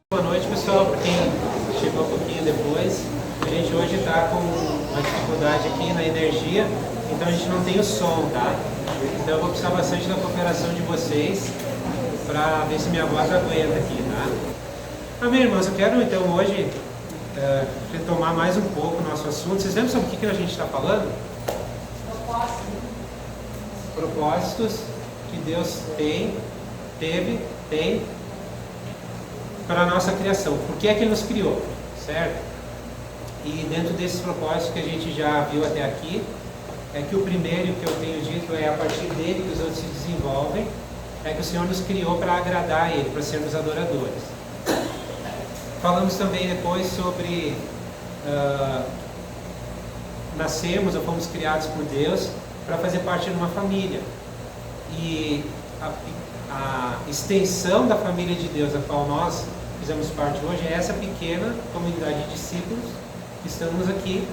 Boa noite, pessoal, para quem chegou um pouquinho depois. A gente hoje está com uma dificuldade aqui na energia, então a gente não tem o som, tá? Então eu vou precisar bastante da cooperação de vocês para ver se minha voz aguenta aqui, tá? Amém, irmãos? Eu quero então hoje retomar mais um pouco o nosso assunto. Vocês lembram sobre o que a gente está falando? Propósitos que Deus tem para a nossa criação. Por que é que Ele nos criou, certo? E dentro desses propósitos que a gente já viu até aqui, é que o primeiro que eu tenho dito é a partir dele que os outros se desenvolvem, é que o Senhor nos criou para agradar a Ele, para sermos adoradores. Falamos também depois sobre nascemos ou fomos criados por Deus para fazer parte de uma família. E a extensão da família de Deus, a qual nós fizemos parte hoje, é essa pequena comunidade de discípulos que estamos aqui.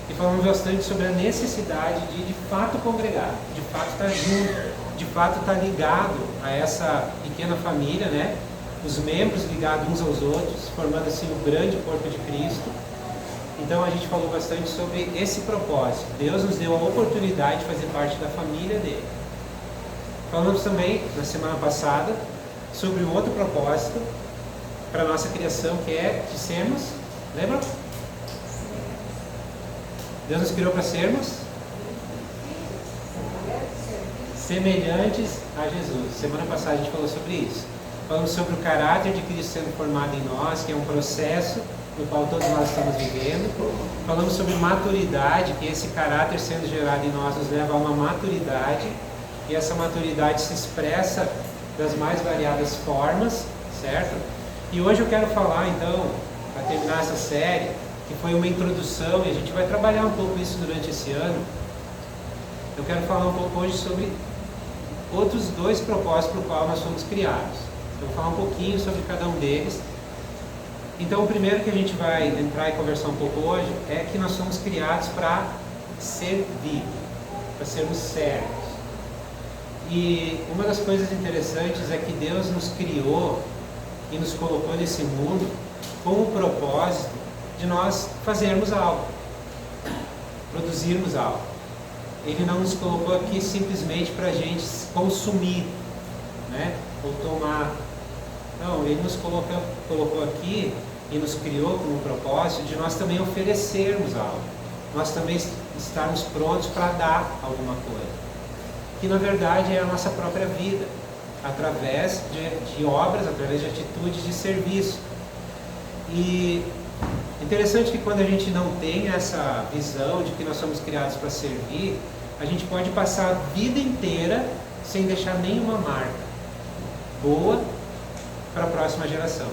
E falamos bastante sobre a necessidade de fato congregar, de fato estar junto, de fato estar ligado a essa pequena família, né? Os membros ligados uns aos outros, formando assim o grande corpo de Cristo. Então a gente falou bastante sobre esse propósito. Deus nos deu a oportunidade de fazer parte da família dele. Falamos também, na semana passada, sobre um outro propósito para a nossa criação, que é de sermos, lembra? Deus nos criou para sermos semelhantes a Jesus. Semana passada a gente falou sobre isso. Falamos sobre o caráter de Cristo sendo formado em nós, que é um processo no qual todos nós estamos vivendo. Falamos sobre maturidade, que esse caráter sendo gerado em nós nos leva a uma maturidade, e essa maturidade se expressa das mais variadas formas, certo? E hoje eu quero falar então, para terminar essa série, que foi uma introdução, e a gente vai trabalhar um pouco isso durante esse ano. Eu quero falar um pouco hoje sobre outros dois propósitos para os quais nós fomos criados. Eu vou falar um pouquinho sobre cada um deles. Então, o primeiro que a gente vai entrar e conversar um pouco hoje é que nós somos criados para servir, para sermos servos. E uma das coisas interessantes é que Deus nos criou e nos colocou nesse mundo com o propósito de nós fazermos algo, produzirmos algo. Ele não nos colocou aqui simplesmente para a gente consumir, né? Ou tomar. Não, Ele nos colocou aqui e nos criou com o propósito de nós também oferecermos algo. Nós também estarmos prontos para dar alguma coisa. Que na verdade é a nossa própria vida, através de obras, através de atitudes de serviço. E interessante que quando a gente não tem essa visão de que nós somos criados para servir, a gente pode passar a vida inteira sem deixar nenhuma marca boa para a próxima geração.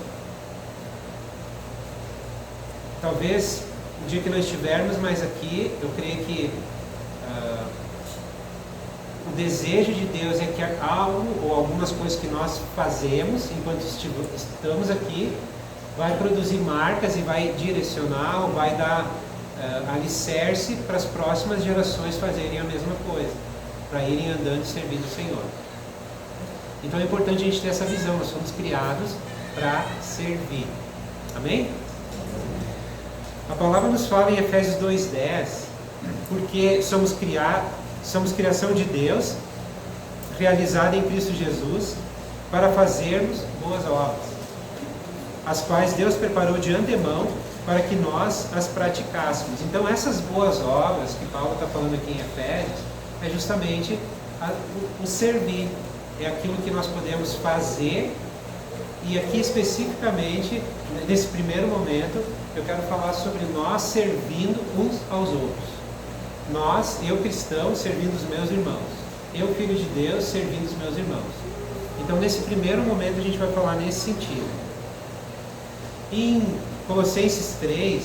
Talvez o dia que nós estivermos mais aqui, eu creio que o desejo de Deus é que algo ou algumas coisas que nós fazemos enquanto estamos aqui vai produzir marcas e vai direcionar ou vai dar alicerce para as próximas gerações fazerem a mesma coisa, para irem andando e servindo o Senhor. Então é importante a gente ter essa visão, nós somos criados para servir. Amém? A palavra nos fala em Efésios 2:10, porque somos criação de Deus, realizada em Cristo Jesus, para fazermos boas obras, as quais Deus preparou de antemão para que nós as praticássemos. Então essas boas obras que Paulo está falando aqui em Efésios, é justamente o servir, é aquilo que nós podemos fazer. E aqui especificamente, nesse primeiro momento, eu quero falar sobre nós servindo uns aos outros. Nós, eu cristão, servindo os meus irmãos. Eu, filho de Deus, servindo os meus irmãos. Então nesse primeiro momento a gente vai falar nesse sentido. Em Colossenses 3,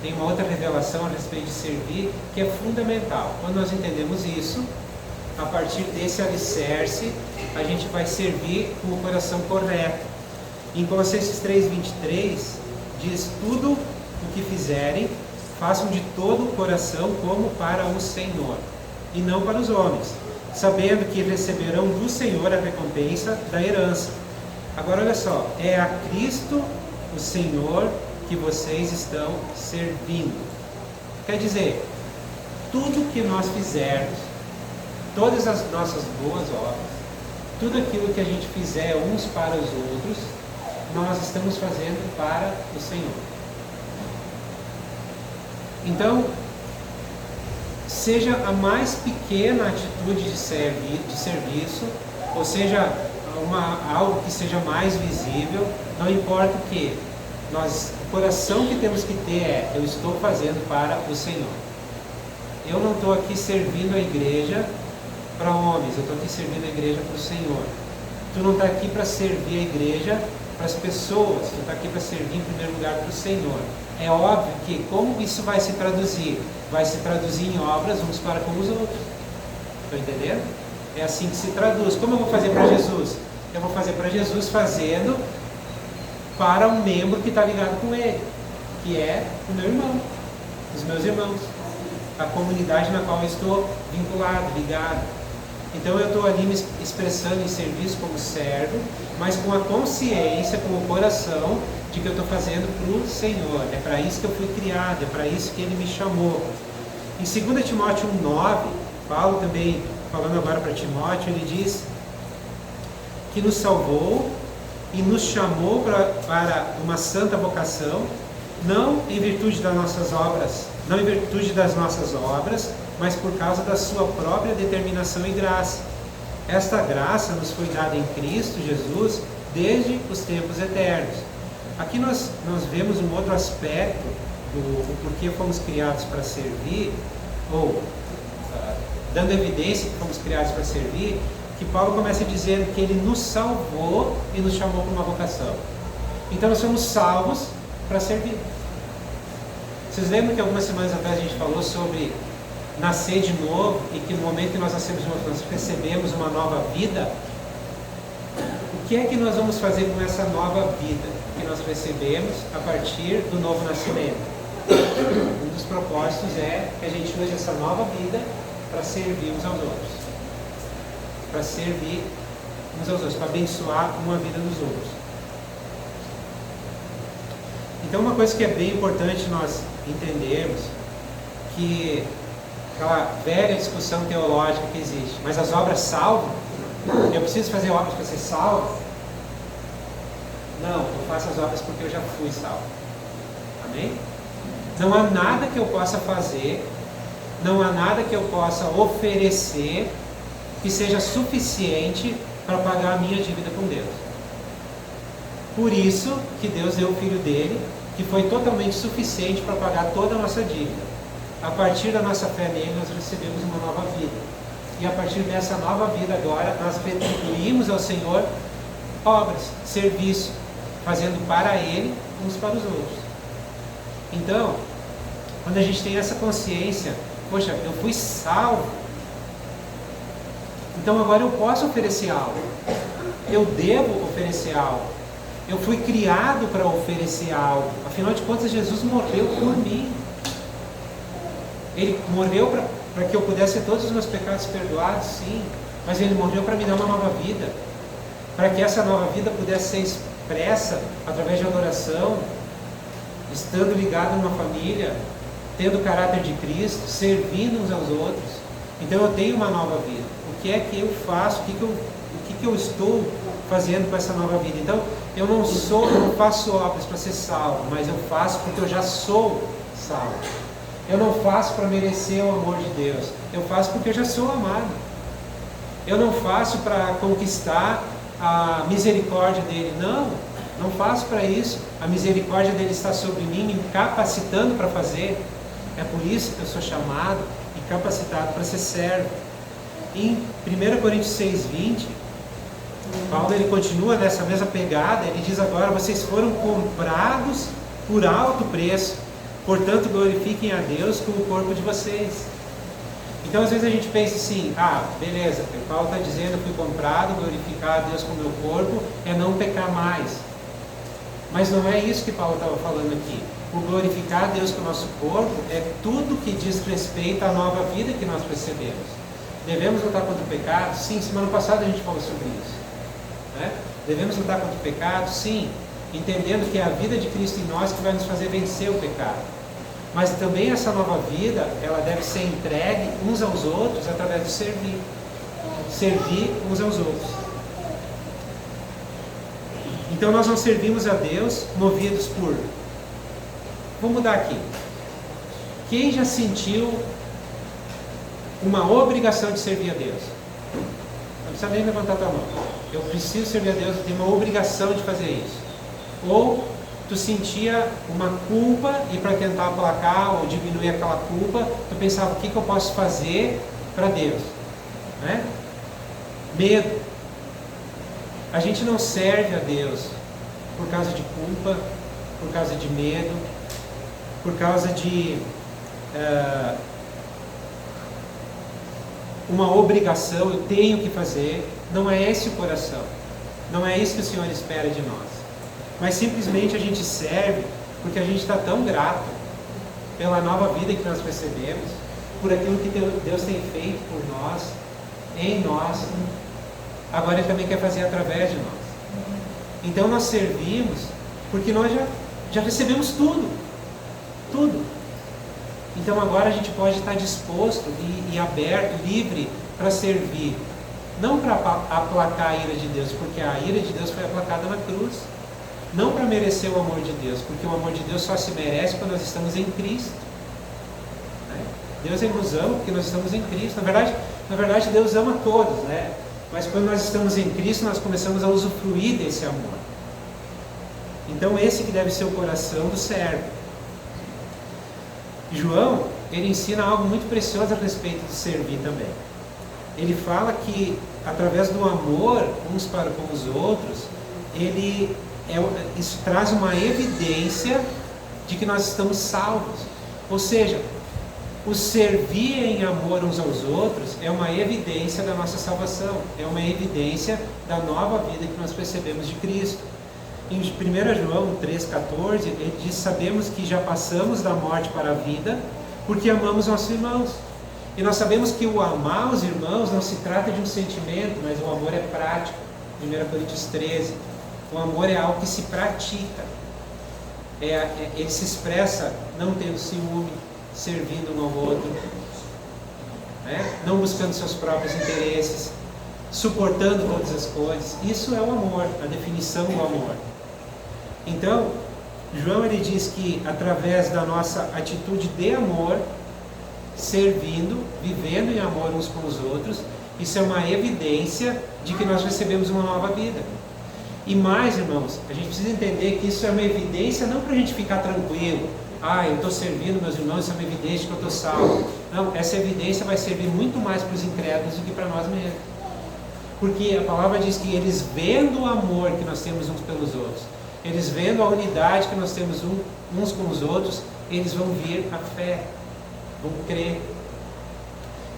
tem uma outra revelação a respeito de servir, que é fundamental. Quando nós entendemos isso, a partir desse alicerce, a gente vai servir com o coração correto. Em Colossenses 3:23, diz: tudo o que fizerem, façam de todo o coração como para o Senhor, e não para os homens, sabendo que receberão do Senhor a recompensa da herança. Agora olha só, é a Cristo, o Senhor, que vocês estão servindo. Quer dizer, tudo que nós fizermos, todas as nossas boas obras, tudo aquilo que a gente fizer uns para os outros, nós estamos fazendo para o Senhor. Então, seja a mais pequena atitude de serviço, ou seja, algo que seja mais visível, não importa o que, o coração que temos que ter é: eu estou fazendo para o Senhor. Eu não estou aqui servindo a igreja para homens, eu estou aqui servindo a igreja para o Senhor. Tu não está aqui para servir a igreja para as pessoas, tu está aqui para servir em primeiro lugar para o Senhor. É óbvio que como isso vai se traduzir? Vai se traduzir em obras uns para com os outros. Estão entendendo? É assim que se traduz. Como eu vou fazer para Jesus? Eu vou fazer para Jesus fazendo para um membro que está ligado com ele, que é o meu irmão, os meus irmãos, a comunidade na qual eu estou vinculado, ligado. Então eu estou ali me expressando em serviço como servo, mas com a consciência, com o coração de que eu estou fazendo para o Senhor. É para isso que eu fui criado, é para isso que Ele me chamou. Em 2 Timóteo 1,9, Paulo também, falando agora para Timóteo, ele diz que nos salvou e nos chamou para uma santa vocação, não em virtude das nossas obras, mas por causa da sua própria determinação e graça. Esta graça nos foi dada em Cristo Jesus desde os tempos eternos. Aqui nós vemos um outro aspecto do porquê fomos criados para servir, ou dando evidência que fomos criados para servir, que Paulo começa dizendo que Ele nos salvou e nos chamou para uma vocação. Então nós somos salvos para servir. Vocês lembram que algumas semanas atrás a gente falou sobre nascer de novo, e que no momento que nós nascemos de novo, nós recebemos uma nova vida? O que é que nós vamos fazer com essa nova vida que nós recebemos a partir do novo nascimento? Um dos propósitos é que a gente use essa nova vida para servir uns aos outros, para servir uns aos outros, para abençoar uma vida dos outros. Então uma coisa que é bem importante nós entendermos, que aquela velha discussão teológica que existe, mas as obras salvam? Eu preciso fazer obras para ser salvo? Não, eu faço as obras porque eu já fui salvo. Amém? Não há nada que eu possa fazer, não há nada que eu possa oferecer que seja suficiente para pagar a minha dívida com Deus. Por isso que Deus deu o Filho dele, que foi totalmente suficiente para pagar toda a nossa dívida. A partir da nossa fé nele, nós recebemos uma nova vida. E a partir dessa nova vida agora, nós retribuímos ao Senhor obras, serviço, fazendo para Ele, uns para os outros. Então, quando a gente tem essa consciência, poxa, eu fui salvo, então agora eu posso oferecer algo, eu devo oferecer algo, eu fui criado para oferecer algo. Afinal de contas, Jesus morreu por mim. Ele morreu para que eu pudesse ter todos os meus pecados perdoados, sim, mas Ele morreu para me dar uma nova vida, para que essa nova vida pudesse ser expressa através de adoração, estando ligado numa família, tendo o caráter de Cristo, servindo uns aos outros. Então eu tenho uma nova vida. O que é que eu faço? O que eu estou fazendo com essa nova vida? Então eu não faço obras para ser salvo, mas eu faço porque eu já sou salvo. Eu não faço para merecer o amor de Deus, eu faço porque eu já sou amado. Eu não faço para conquistar a misericórdia dele, não faço para isso. A misericórdia dele está sobre mim, me capacitando para fazer. É por isso que eu sou chamado e capacitado para ser servo. Em 1 Coríntios 6,20, Paulo ele continua nessa mesma pegada. Ele diz agora: vocês foram comprados por alto preço, portanto glorifiquem a Deus com o corpo de vocês. Então às vezes a gente pensa assim: beleza, Paulo está dizendo, eu fui comprado, glorificar a Deus com o meu corpo é não pecar mais. Mas não é isso que Paulo estava falando aqui. O glorificar a Deus com o nosso corpo é tudo que diz respeito à nova vida que nós recebemos. Devemos lutar contra o pecado? Sim, semana passada a gente falou sobre isso, né? Devemos lutar contra o pecado? Sim, entendendo que é a vida de Cristo em nós que vai nos fazer vencer o pecado. Mas também essa nova vida, ela deve ser entregue uns aos outros através do servir. Servir uns aos outros. Então nós não servimos a Deus movidos por... Vou mudar aqui. Quem já sentiu uma obrigação de servir a Deus? Não precisa nem levantar a tua mão. Eu preciso servir a Deus, eu tenho uma obrigação de fazer isso. Ou tu sentia uma culpa e para tentar aplacar ou diminuir aquela culpa, tu pensava, o que eu posso fazer para Deus? Né? Medo. A gente não serve a Deus por causa de culpa, por causa de medo, por causa de uma obrigação, eu tenho que fazer. Não é esse o coração. Não é isso que o Senhor espera de nós. Mas simplesmente a gente serve porque a gente está tão grato pela nova vida que nós recebemos, por aquilo que Deus tem feito por nós, em nós. Agora Ele também quer fazer através de nós. Então nós servimos porque nós já recebemos tudo. Tudo. Então agora a gente pode estar disposto e aberto, livre para servir. Não para aplacar a ira de Deus, porque a ira de Deus foi aplacada na cruz. Não para merecer o amor de Deus, porque o amor de Deus só se merece quando nós estamos em Cristo. Deus nos ama porque nós estamos em Cristo. Na verdade Deus ama todos, né? Mas quando nós estamos em Cristo, nós começamos a usufruir desse amor. Então esse que deve ser o coração do servo. João, ele ensina algo muito precioso a respeito de servir também. Ele fala que através do amor uns para com os outros, isso traz uma evidência de que nós estamos salvos. Ou seja, o servir em amor uns aos outros é uma evidência da nossa salvação, é uma evidência da nova vida que nós recebemos de Cristo. Em 1 João 3,14, ele diz: sabemos que já passamos da morte para a vida, porque amamos nossos irmãos. E nós sabemos que o amar os irmãos não se trata de um sentimento, mas o amor é prático. 1 Coríntios 13. O amor é algo que se pratica. Ele se expressa não tendo ciúme, servindo um ao outro, né? Não buscando seus próprios interesses, suportando todas as coisas. Isso é o amor, a definição do amor. Então, João ele diz que através da nossa atitude de amor, servindo, vivendo em amor uns com os outros, isso é uma evidência de que nós recebemos uma nova vida. E mais, irmãos, a gente precisa entender que isso é uma evidência não para a gente ficar tranquilo. Eu estou servindo meus irmãos, isso é uma evidência de que eu estou salvo. Não, essa evidência vai servir muito mais para os incrédulos do que para nós mesmos. Porque a palavra diz que eles vendo o amor que nós temos uns pelos outros, eles vendo a unidade que nós temos uns com os outros, eles vão vir à fé, vão crer.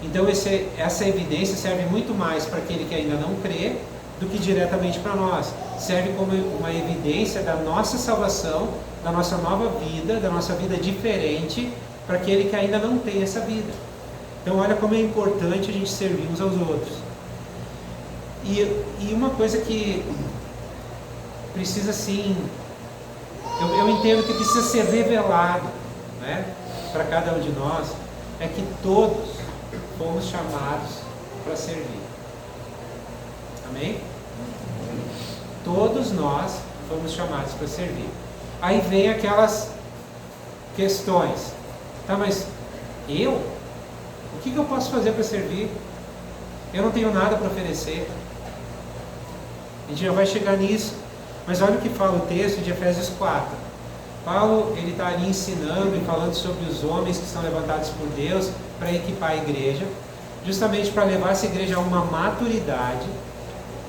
Então essa evidência serve muito mais para aquele que ainda não crê do que diretamente para nós. Serve como uma evidência da nossa salvação, da nossa nova vida, da nossa vida diferente, para aquele que ainda não tem essa vida. Então olha como é importante a gente servir uns aos outros. E uma coisa que precisa sim, eu entendo que precisa ser revelado, né, para cada um de nós, é que todos fomos chamados para servir. Amém? Todos nós fomos chamados para servir. Aí vem aquelas questões. Tá, mas eu? O que eu posso fazer para servir? Eu não tenho nada para oferecer. A gente já vai chegar nisso. Mas olha o que fala o texto de Efésios 4. Paulo ele está ali ensinando e falando sobre os homens que são levantados por Deus para equipar a igreja, justamente para levar essa igreja a uma maturidade.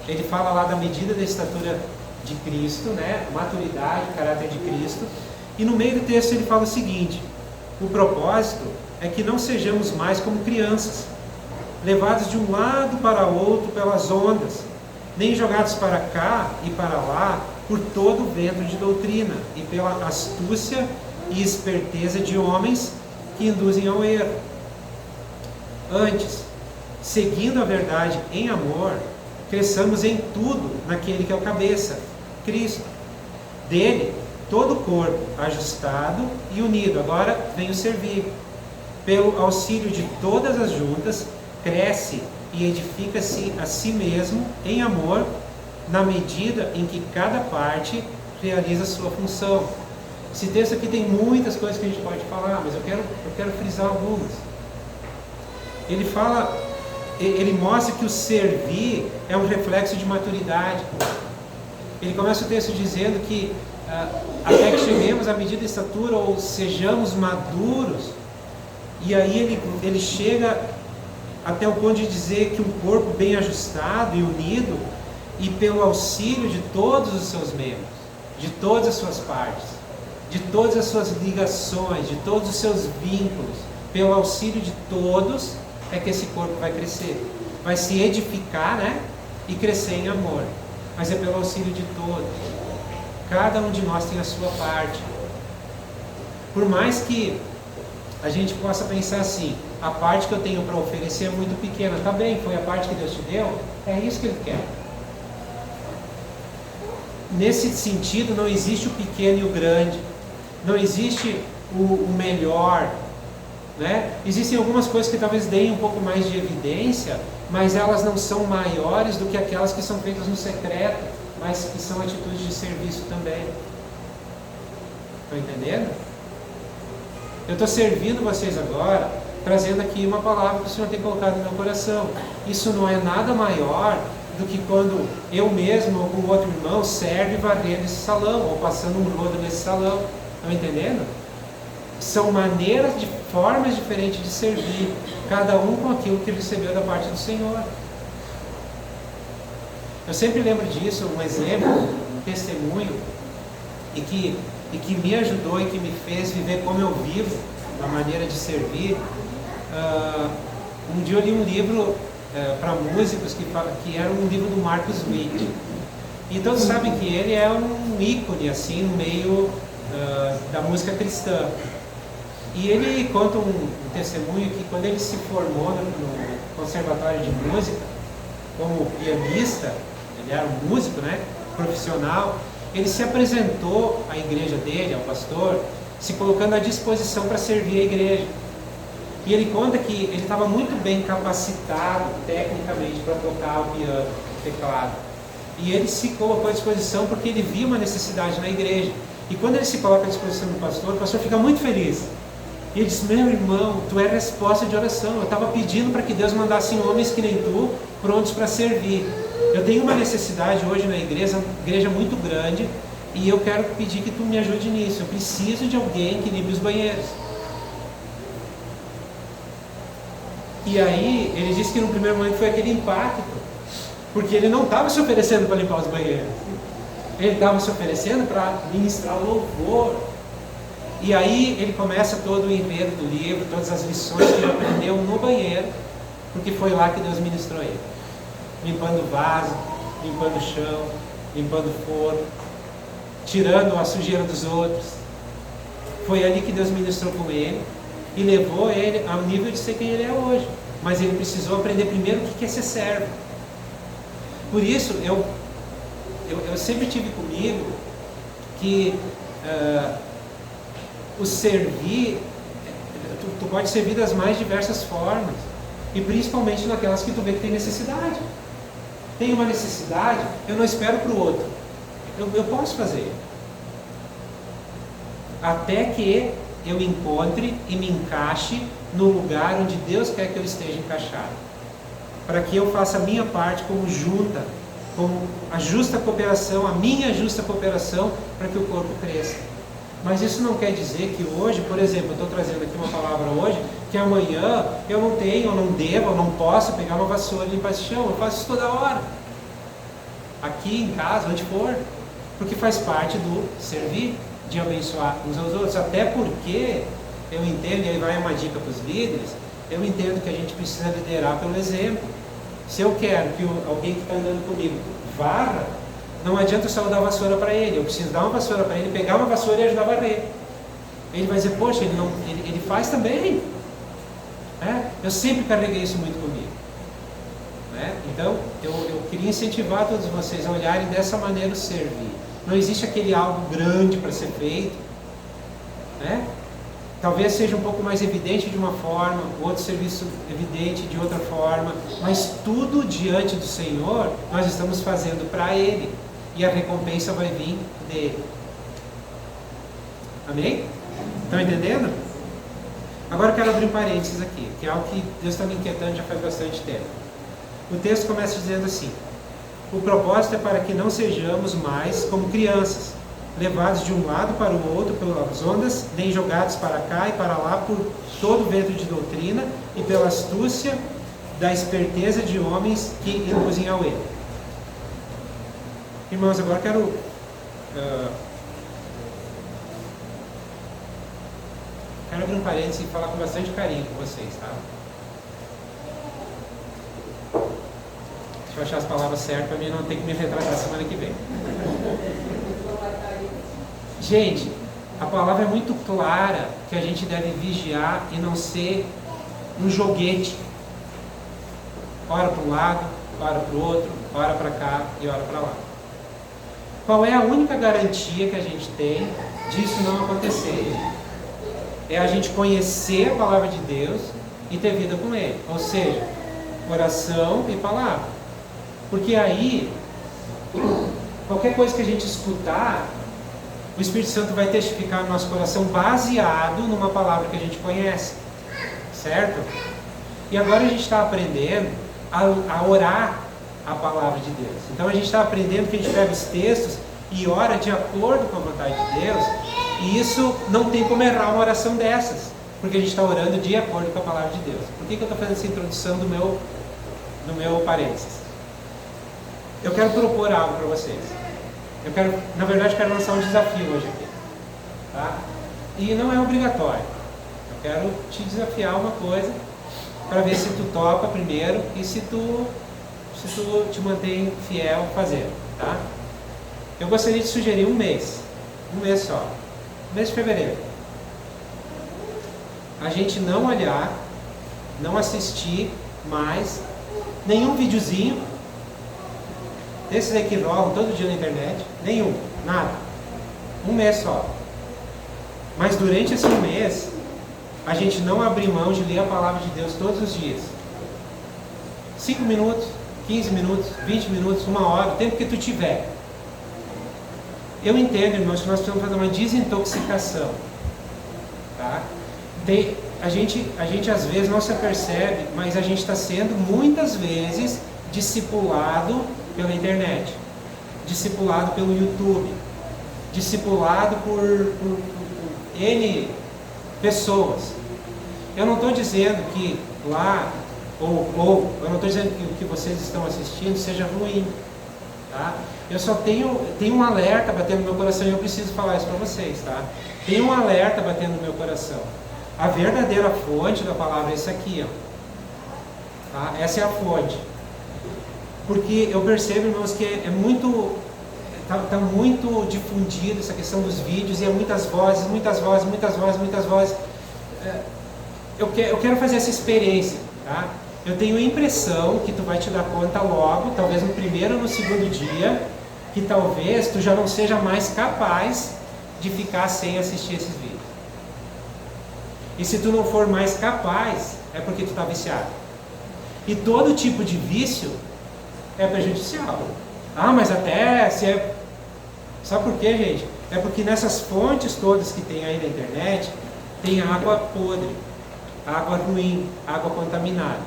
Ele fala lá da medida da estatura de Cristo, né? Maturidade, caráter de Cristo. E no meio do texto ele fala o seguinte: o propósito é que não sejamos mais como crianças, levados de um lado para outro pelas ondas, nem jogados para cá e para lá por todo o vento de doutrina e pela astúcia e esperteza de homens que induzem ao erro. Antes, seguindo a verdade em amor, cresçamos em tudo naquele que é o cabeça, Cristo. Dele, todo o corpo ajustado e unido, agora vem o servir. Pelo auxílio de todas as juntas, cresce e edifica-se a si mesmo em amor, na medida em que cada parte realiza a sua função. Esse texto aqui tem muitas coisas que a gente pode falar, mas eu quero frisar algumas. Ele mostra que o servir é um reflexo de maturidade. Ele começa o texto dizendo que até que cheguemos à medida de estatura ou sejamos maduros, e aí ele chega até o ponto de dizer que um corpo bem ajustado e unido, e pelo auxílio de todos os seus membros, de todas as suas partes, de todas as suas ligações, de todos os seus vínculos, pelo auxílio de todos, é que esse corpo vai crescer, vai se edificar, né? E crescer em amor. Mas é pelo auxílio de todos. Cada um de nós tem a sua parte. Por mais que a gente possa pensar assim, a parte que eu tenho para oferecer é muito pequena, tá bem, foi a parte que Deus te deu, é isso que Ele quer. Nesse sentido, não existe o pequeno e o grande, não existe o melhor, né? Existem algumas coisas que talvez deem um pouco mais de evidência, mas elas não são maiores do que aquelas que são feitas no secreto, mas que são atitudes de serviço também. Estão entendendo? Eu estou servindo vocês agora, trazendo aqui uma palavra que o Senhor tem colocado no meu coração. Isso não é nada maior do que quando eu mesmo ou com outro irmão serve varrendo esse salão, ou passando um rodo nesse salão. Estão entendendo? São formas diferentes de servir, cada um com aquilo que recebeu da parte do Senhor. Eu sempre lembro disso, um exemplo, um testemunho, e que me ajudou e que me fez viver como eu vivo, na maneira de servir. Um dia eu li um livro para músicos que era um livro do Marcus Witt. E todos sabem que ele é um ícone assim, no meio da música cristã. E ele conta um testemunho que quando ele se formou no Conservatório de Música, como pianista, ele era um músico, né, profissional, ele se apresentou à igreja dele, ao pastor, se colocando à disposição para servir a igreja. E ele conta que ele estava muito bem capacitado tecnicamente para tocar o piano, o teclado. E ele se colocou à disposição porque ele via uma necessidade na igreja. E quando ele se coloca à disposição do pastor, o pastor fica muito feliz. E ele diz: meu irmão, tu é resposta de oração. Eu estava pedindo para que Deus mandasse homens que nem tu, prontos para servir. Eu tenho uma necessidade hoje na igreja muito grande, e eu quero pedir que tu me ajude nisso. Eu preciso de alguém que limpe os banheiros. E aí, ele disse que no primeiro momento foi aquele impacto, porque ele não estava se oferecendo para limpar os banheiros. Ele estava se oferecendo para ministrar louvor. E aí ele começa todo o enredo do livro, todas as lições que ele aprendeu no banheiro, porque foi lá que Deus ministrou ele. Limpando o vaso, limpando o chão, limpando o forno, tirando a sujeira dos outros. Foi ali que Deus ministrou com ele e levou ele ao nível de ser quem ele é hoje. Mas ele precisou aprender primeiro o que é ser servo. Por isso, eu sempre tive comigo que o servir, tu pode servir das mais diversas formas, e principalmente naquelas que tu vê que tem necessidade. Tem uma necessidade, eu não espero para o outro, eu posso fazer, até que eu encontre e me encaixe no lugar onde Deus quer que eu esteja encaixado, para que eu faça a minha parte como junta, como a justa cooperação, a minha justa cooperação, para que o corpo cresça. Mas isso não quer dizer que hoje, por exemplo, eu estou trazendo aqui uma palavra hoje, que amanhã eu não tenho, eu não devo, eu não posso pegar uma vassoura e limpar esse chão. Eu faço isso toda hora, aqui em casa, onde for, porque faz parte do servir, de abençoar uns aos outros. Até porque eu entendo, e aí vai uma dica para os líderes, eu entendo que a gente precisa liderar pelo exemplo. Se eu quero que alguém que está andando comigo varra, não adianta eu só dar a vassoura para ele, eu preciso dar uma vassoura para ele, pegar uma vassoura e ajudar a varrer. Ele vai dizer: poxa, ele faz também. Eu sempre carreguei isso muito comigo. Então, eu queria incentivar todos vocês a olharem dessa maneira o servir. Não existe aquele algo grande para ser feito, né? Talvez seja um pouco mais evidente de uma forma, outro serviço evidente de outra forma, mas tudo diante do Senhor nós estamos fazendo para Ele, e a recompensa vai vir dele. Amém? Estão entendendo? Agora eu quero abrir um parênteses aqui, que é algo que Deus está me inquietando já faz bastante tempo. O texto começa dizendo assim: o propósito é para que não sejamos mais como crianças, levados de um lado para o outro pelas ondas, nem jogados para cá e para lá por todo vento de doutrina e pela astúcia da esperteza de homens que induzem ao erro. Irmãos, agora quero abrir um parênteses e falar com bastante carinho com vocês, tá? Deixa eu achar as palavras certas para mim não ter que me retratar semana que vem. Gente, a palavra é muito clara que a gente deve vigiar e não ser um joguete. Ora para um lado, ora para o outro, ora para cá e ora para lá. Qual é a única garantia que a gente tem disso não acontecer? É a gente conhecer a palavra de Deus e ter vida com Ele. Ou seja, oração e palavra. Porque aí, qualquer coisa que a gente escutar, o Espírito Santo vai testificar no nosso coração baseado numa palavra que a gente conhece. Certo? E agora a gente está aprendendo a orar a palavra de Deus. Então a gente está aprendendo que a gente pega os textos e ora de acordo com a vontade de Deus. E isso não tem como errar uma oração dessas, porque a gente está orando de acordo com a palavra de Deus. Por que eu estou fazendo essa introdução do meu parênteses? Eu quero propor algo para vocês. Na verdade, quero lançar um desafio hoje aqui. Tá? E não é obrigatório. Eu quero te desafiar uma coisa, para ver se tu topa primeiro e se tu te mantém fiel a fazer. Tá? Eu gostaria de sugerir um mês só. Mês de fevereiro. A gente não olhar, não assistir mais nenhum videozinho desses aí que rolam todo dia na internet. Nenhum, nada. Um mês só. Mas durante esse mês, a gente não abrir mão de ler a palavra de Deus todos os dias. 5 minutos, 15 minutos, 20 minutos, 1 hora, o tempo que tu tiver. Eu entendo, irmãos, que nós precisamos fazer uma desintoxicação. Tá? A gente às vezes não se apercebe, mas a gente está sendo muitas vezes discipulado pela internet, discipulado pelo YouTube, discipulado por N pessoas. Eu não estou dizendo que lá, ou eu não estou dizendo que o que vocês estão assistindo seja ruim. Tá? Eu só tenho um alerta batendo no meu coração e eu preciso falar isso para vocês. Tá? Tem um alerta batendo no meu coração. A verdadeira fonte da palavra é essa aqui. Ó. Tá? Essa é a fonte. Porque eu percebo, irmãos, que está muito difundido essa questão dos vídeos e é muitas vozes. Eu quero fazer essa experiência. Tá? Eu tenho a impressão que tu vai te dar conta logo, talvez no primeiro ou no segundo dia, que talvez tu já não seja mais capaz de ficar sem assistir esses vídeos. E se tu não for mais capaz, é porque tu está viciado. E todo tipo de vício é prejudicial. Ah, mas até se é... Sabe por quê, gente? É porque nessas fontes todas que tem aí na internet, tem água podre, água ruim, água contaminada.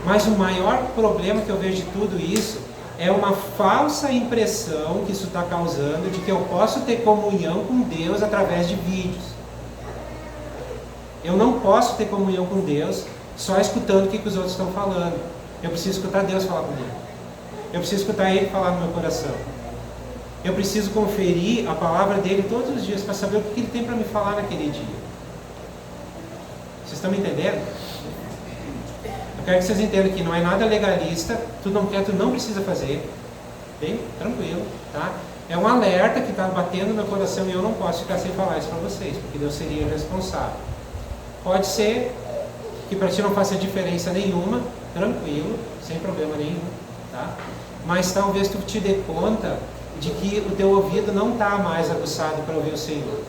Mas o maior problema que eu vejo de tudo isso é uma falsa impressão que isso está causando de que eu posso ter comunhão com Deus através de vídeos. Eu não posso ter comunhão com Deus só escutando o que os outros estão falando. Eu preciso escutar Deus falar comigo. Eu preciso escutar Ele falar no meu coração. Eu preciso conferir a palavra dEle todos os dias para saber o que Ele tem para me falar naquele dia. Vocês estão me entendendo? Eu quero que vocês entendam que não é nada legalista. Tu não quer, tu não precisa fazer. Bem tranquilo, tá? É um alerta que está batendo no meu coração e eu não posso ficar sem falar isso para vocês, porque Deus seria irresponsável. Pode ser que para ti não faça diferença nenhuma, tranquilo, sem problema nenhum, tá? Mas talvez tu te dê conta de que o teu ouvido não está mais aguçado para ouvir o Senhor,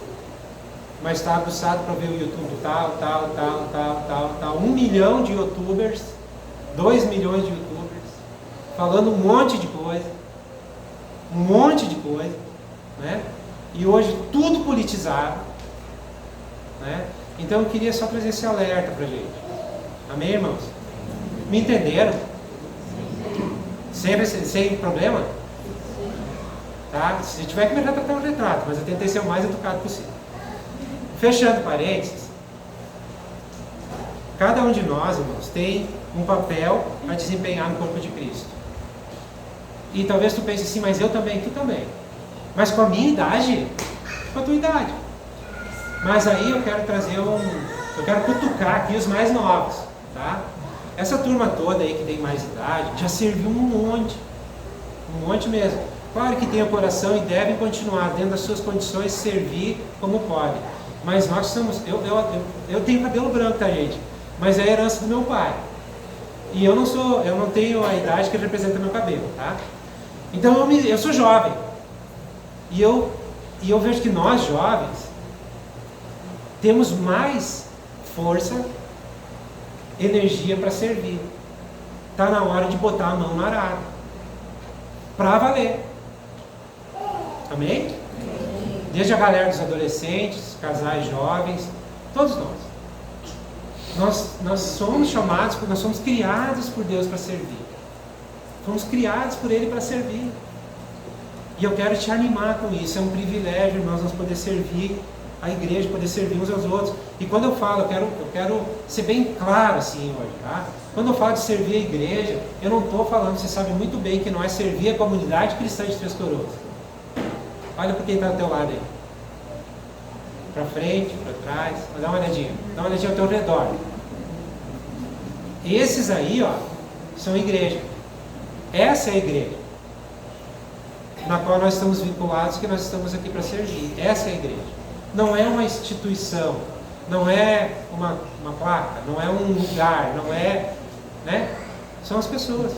mas está aguçado para ver o YouTube tal. 1 milhão de YouTubers, 2 milhões de YouTubers, falando um monte de coisa, né? E hoje tudo politizado, né? Então eu queria só trazer esse alerta para a gente. Amém, irmãos? Me entenderam? Sem problema? Tá? Se tiver que me retratar, um retrato, mas eu tentei ser o mais educado possível. Fechando parênteses, cada um de nós, irmãos, tem um papel a desempenhar no corpo de Cristo. E talvez tu pense assim, mas eu também, tu também. Mas com a minha idade, com a tua idade. Mas aí eu quero eu quero cutucar aqui os mais novos, tá? Essa turma toda aí que tem mais idade, já serviu um monte mesmo. Claro que tem o coração e devem continuar dentro das suas condições servir como pode. Mas nós somos, eu tenho cabelo branco, tá, gente? Mas é a herança do meu pai. E eu não tenho a idade que representa meu cabelo, tá? Então eu sou jovem. E eu vejo que nós jovens temos mais força, energia para servir. Está na hora de botar a mão no arado. Para valer. Amém? Desde a galera dos adolescentes, casais jovens, todos nós. Nós somos chamados, nós somos criados por Deus para servir. Fomos criados por Ele para servir. E eu quero te animar com isso. É um privilégio, irmãos, nós poder servir a igreja, poder servir uns aos outros. E quando eu falo, eu quero ser bem claro assim hoje, tá? Quando eu falo de servir a igreja, eu não estou falando, você sabe muito bem que não é servir a comunidade cristã de Três Coroas. Olha para quem está ao teu lado aí. Para frente, para trás, dá uma olhadinha ao teu redor. Esses aí, ó, são igreja. Essa é a igreja na qual nós estamos vinculados, que nós estamos aqui para servir. Essa é a igreja. Não é uma instituição, não é uma placa, não é um lugar, não é, né? São as pessoas.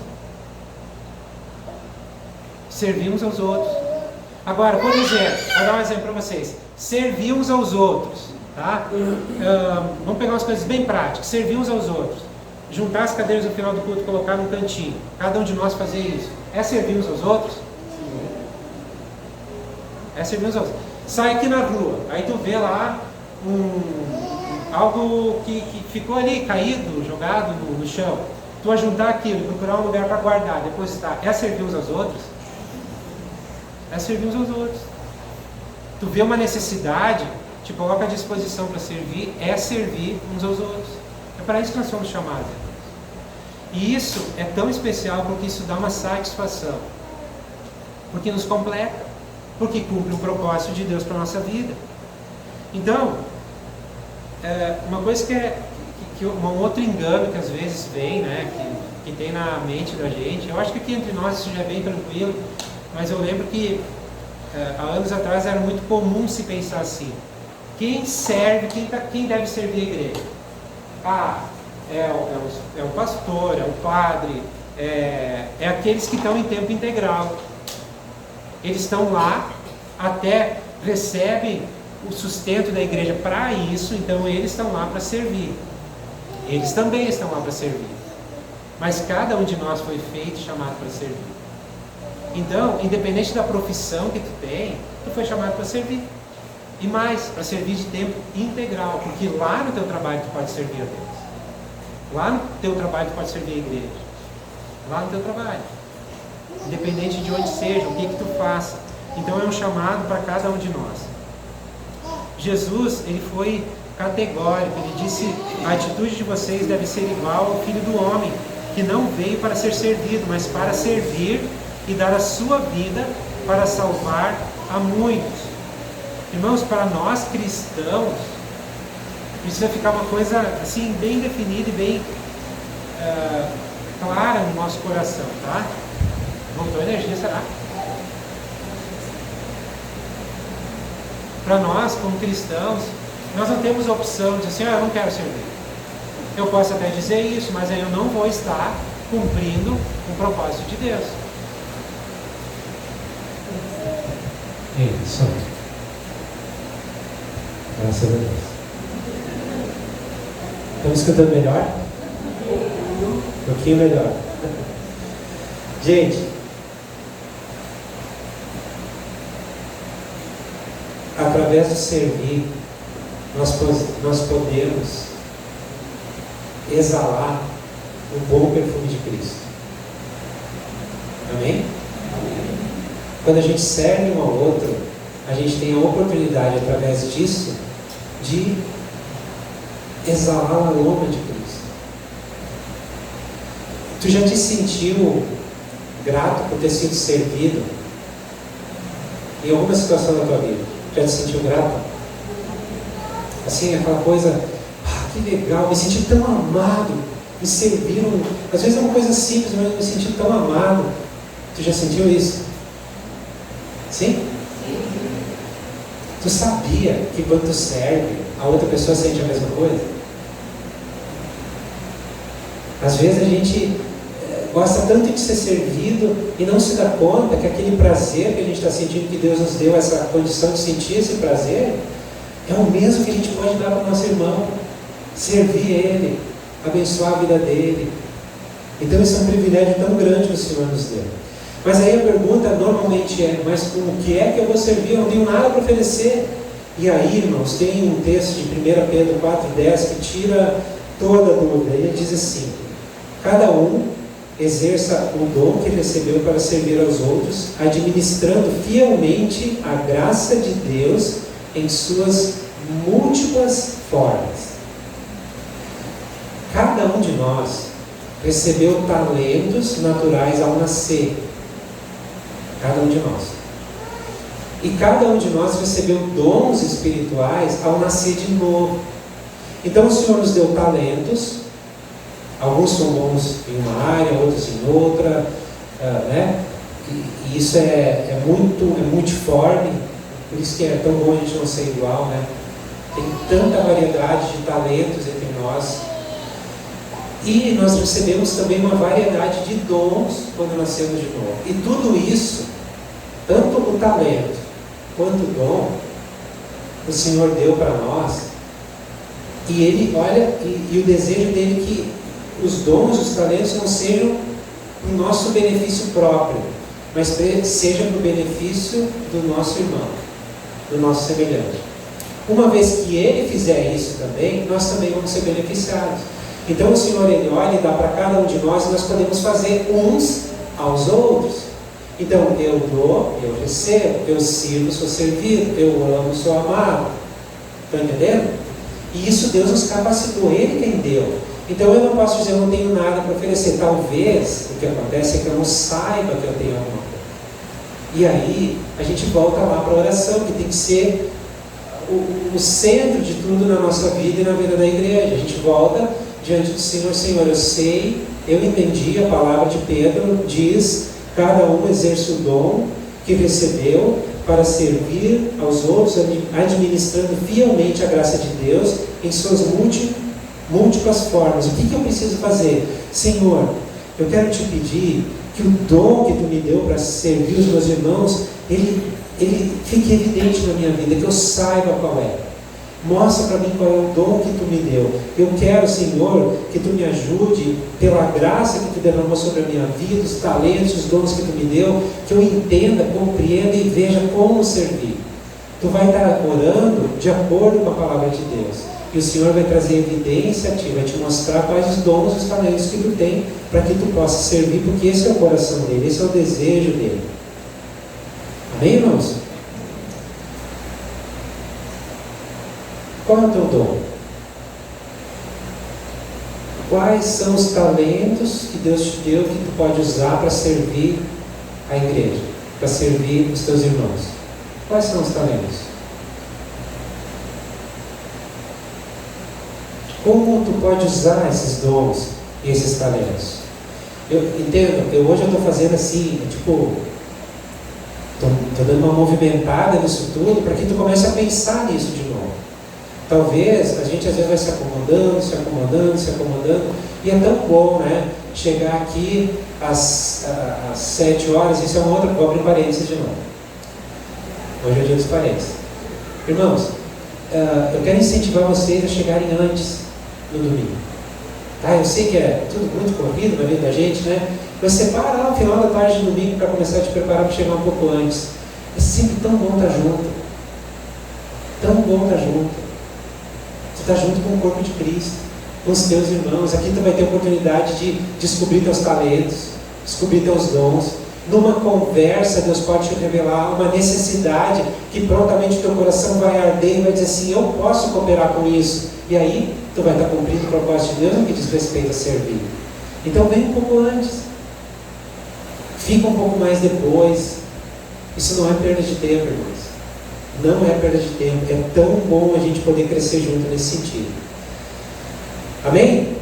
Servimos aos outros. Agora, por exemplo, vou dar um exemplo para vocês. Servir uns aos outros, tá? Vamos pegar umas coisas bem práticas. Servir uns aos outros. Juntar as cadeiras no final do culto e colocar num cantinho. Cada um de nós fazer isso. É servir uns aos outros? É servir uns aos outros. Sai aqui na rua, aí tu vê lá algo que ficou ali, caído, jogado no chão. Tu vai juntar aquilo, procurar um lugar para guardar, depositar. É servir uns aos outros? É servir uns aos outros. Tu vê uma necessidade, te coloca à disposição para servir, é servir uns aos outros. É para isso que nós somos chamados. E isso é tão especial porque isso dá uma satisfação. Porque nos completa. Porque cumpre o propósito de Deus para a nossa vida. Então, uma coisa um outro engano que às vezes vem, né, que tem na mente da gente, eu acho que aqui entre nós isso já é bem tranquilo, mas eu lembro que há anos atrás era muito comum se pensar assim: quem serve, quem deve servir a igreja? É o pastor, é o padre, é aqueles que estão em tempo integral. Eles estão lá, até recebem o sustento da igreja para isso, então eles estão lá para servir. Eles também estão lá para servir. Mas cada um de nós foi feito e chamado para servir. Então, independente da profissão que tu tem, tu foi chamado para servir. E mais, para servir de tempo integral, porque lá no teu trabalho tu pode servir a Deus. Lá no teu trabalho tu pode servir a igreja. Lá no teu trabalho. Independente de onde seja, o que tu faça. Então é um chamado para cada um de nós. Jesus, ele foi categórico, ele disse: a atitude de vocês deve ser igual ao Filho do Homem, que não veio para ser servido, mas para servir e dar a sua vida para salvar a muitos. Irmãos, para nós cristãos, precisa ficar uma coisa assim, bem definida e bem clara no nosso coração, tá? Voltou a energia, será? Para nós, como cristãos, nós não temos a opção de dizer assim: eu não quero servir. Eu posso até dizer isso, mas aí eu não vou estar cumprindo o propósito de Deus. Isso. Graças a Deus. Estamos escutando melhor? Um pouquinho melhor. Gente, através do servir, nós podemos exalar o bom perfume de Cristo. Amém? Quando a gente serve um ao outro, a gente tem a oportunidade, através disso, de exalar o aroma de Cristo. Tu já te sentiu grato por ter sido servido em alguma situação da tua vida? Já te sentiu grato? Assim, aquela coisa, que legal, me senti tão amado, me serviram, às vezes é uma coisa simples, mas eu me senti tão amado. Tu já sentiu isso? Sim? Tu sabia que quando tu serve, a outra pessoa sente a mesma coisa? Às vezes a gente gosta tanto de ser servido e não se dá conta que aquele prazer que a gente está sentindo, que Deus nos deu essa condição de sentir esse prazer, é o mesmo que a gente pode dar para o nosso irmão. Servir ele, abençoar a vida dele. Então isso é um privilégio tão grande que o Senhor nos deu. Mas aí a pergunta normalmente é, mas com o que é que eu vou servir? Eu não tenho nada para oferecer. E aí, irmãos, tem um texto de 1 Pedro 4,10 que tira toda a dúvida. Ele diz assim: cada um exerça o dom que recebeu para servir aos outros, administrando fielmente a graça de Deus em suas múltiplas formas. Cada um de nós recebeu talentos naturais ao nascer. Cada um de nós. E cada um de nós recebeu dons espirituais ao nascer de novo. Então o Senhor nos deu talentos. Alguns são bons em uma área, outros em outra, né? E isso é multiforme, por isso que é tão bom a gente não ser igual, né? Tem tanta variedade de talentos entre nós. E nós recebemos também uma variedade de dons quando nascemos de novo. E tudo isso, tanto o talento quanto o dom, o Senhor deu para nós. E Ele, olha, e o desejo dele que os dons, os talentos não sejam para o nosso benefício próprio, mas seja para o benefício do nosso irmão, do nosso semelhante. Uma vez que Ele fizer isso também, nós também vamos ser beneficiados. Então o Senhor, Ele olha e dá para cada um de nós, e nós podemos fazer uns aos outros. Então eu dou, eu recebo, eu sirvo, sou servido, eu amo, sou amado. Estão entendendo? E isso Deus nos capacitou, Ele quem deu. Então eu não posso dizer, eu não tenho nada para oferecer. Talvez o que acontece é que eu não saiba que eu tenho alguma coisa. E aí a gente volta lá para a oração, que tem que ser o centro de tudo na nossa vida e na vida da igreja. A gente volta diante do Senhor: Senhor, eu sei, eu entendi, a palavra de Pedro diz: cada um exerce o dom que recebeu para servir aos outros, administrando fielmente a graça de Deus em suas múltiplas formas. O que eu preciso fazer? Senhor, eu quero te pedir que o dom que tu me deu para servir os meus irmãos, ele fique evidente na minha vida, que eu saiba qual é. Mostra para mim qual é o dom que tu me deu. Eu quero, Senhor, que tu me ajude, pela graça que tu derramou sobre a minha vida, os talentos, os dons que tu me deu, que eu entenda, compreenda e veja como servir. Tu vai estar orando de acordo com a palavra de Deus. E o Senhor vai trazer evidência a ti, vai te mostrar quais os dons e os talentos que tu tem, para que tu possa servir, porque esse é o coração dele, esse é o desejo dele. Amém, irmãos? Qual é o teu dom? Quais são os talentos que Deus te deu que tu pode usar para servir a igreja, para servir os teus irmãos? Quais são os talentos? Como tu pode usar esses dons e esses talentos? Eu entendo, hoje eu estou fazendo assim, estou dando uma movimentada nisso tudo, para que tu comece a pensar nisso de novo. Talvez a gente às vezes vai se acomodando, se acomodando, se acomodando, e é tão bom, né? Chegar aqui às 7 horas, isso é uma outra, vou abrir parênteses de novo. Hoje é o dia dos parênteses. Irmãos, eu quero incentivar vocês a chegarem antes no domingo. Tá? Eu sei que é tudo muito corrido na vida da gente, né? Mas separa lá no final da tarde de domingo para começar a te preparar para chegar um pouco antes. É sempre tão bom estar junto. Tão bom estar junto. Tu está junto com o corpo de Cristo, com os teus irmãos. Aqui tu vai ter a oportunidade de descobrir teus talentos, descobrir teus dons. Numa conversa, Deus pode te revelar uma necessidade que prontamente o teu coração vai arder e vai dizer assim: eu posso cooperar com isso. E aí, tu vai estar cumprindo o propósito de Deus no que diz respeito a servir. Então, vem um pouco antes. Fica um pouco mais depois. Isso não é perda de tempo, irmãos. Não é perda de tempo. É tão bom a gente poder crescer junto nesse sentido. Amém?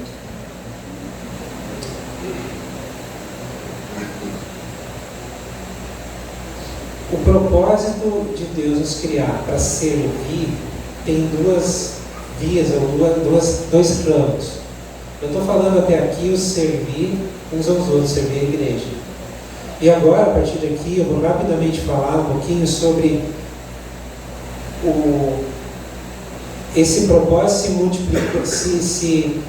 O propósito de Deus nos criar para servir tem duas vias, ou dois ramos. Eu estou falando até aqui o servir uns aos outros, servir a igreja. E agora, a partir daqui, eu vou rapidamente falar um pouquinho sobre esse propósito se multiplica, se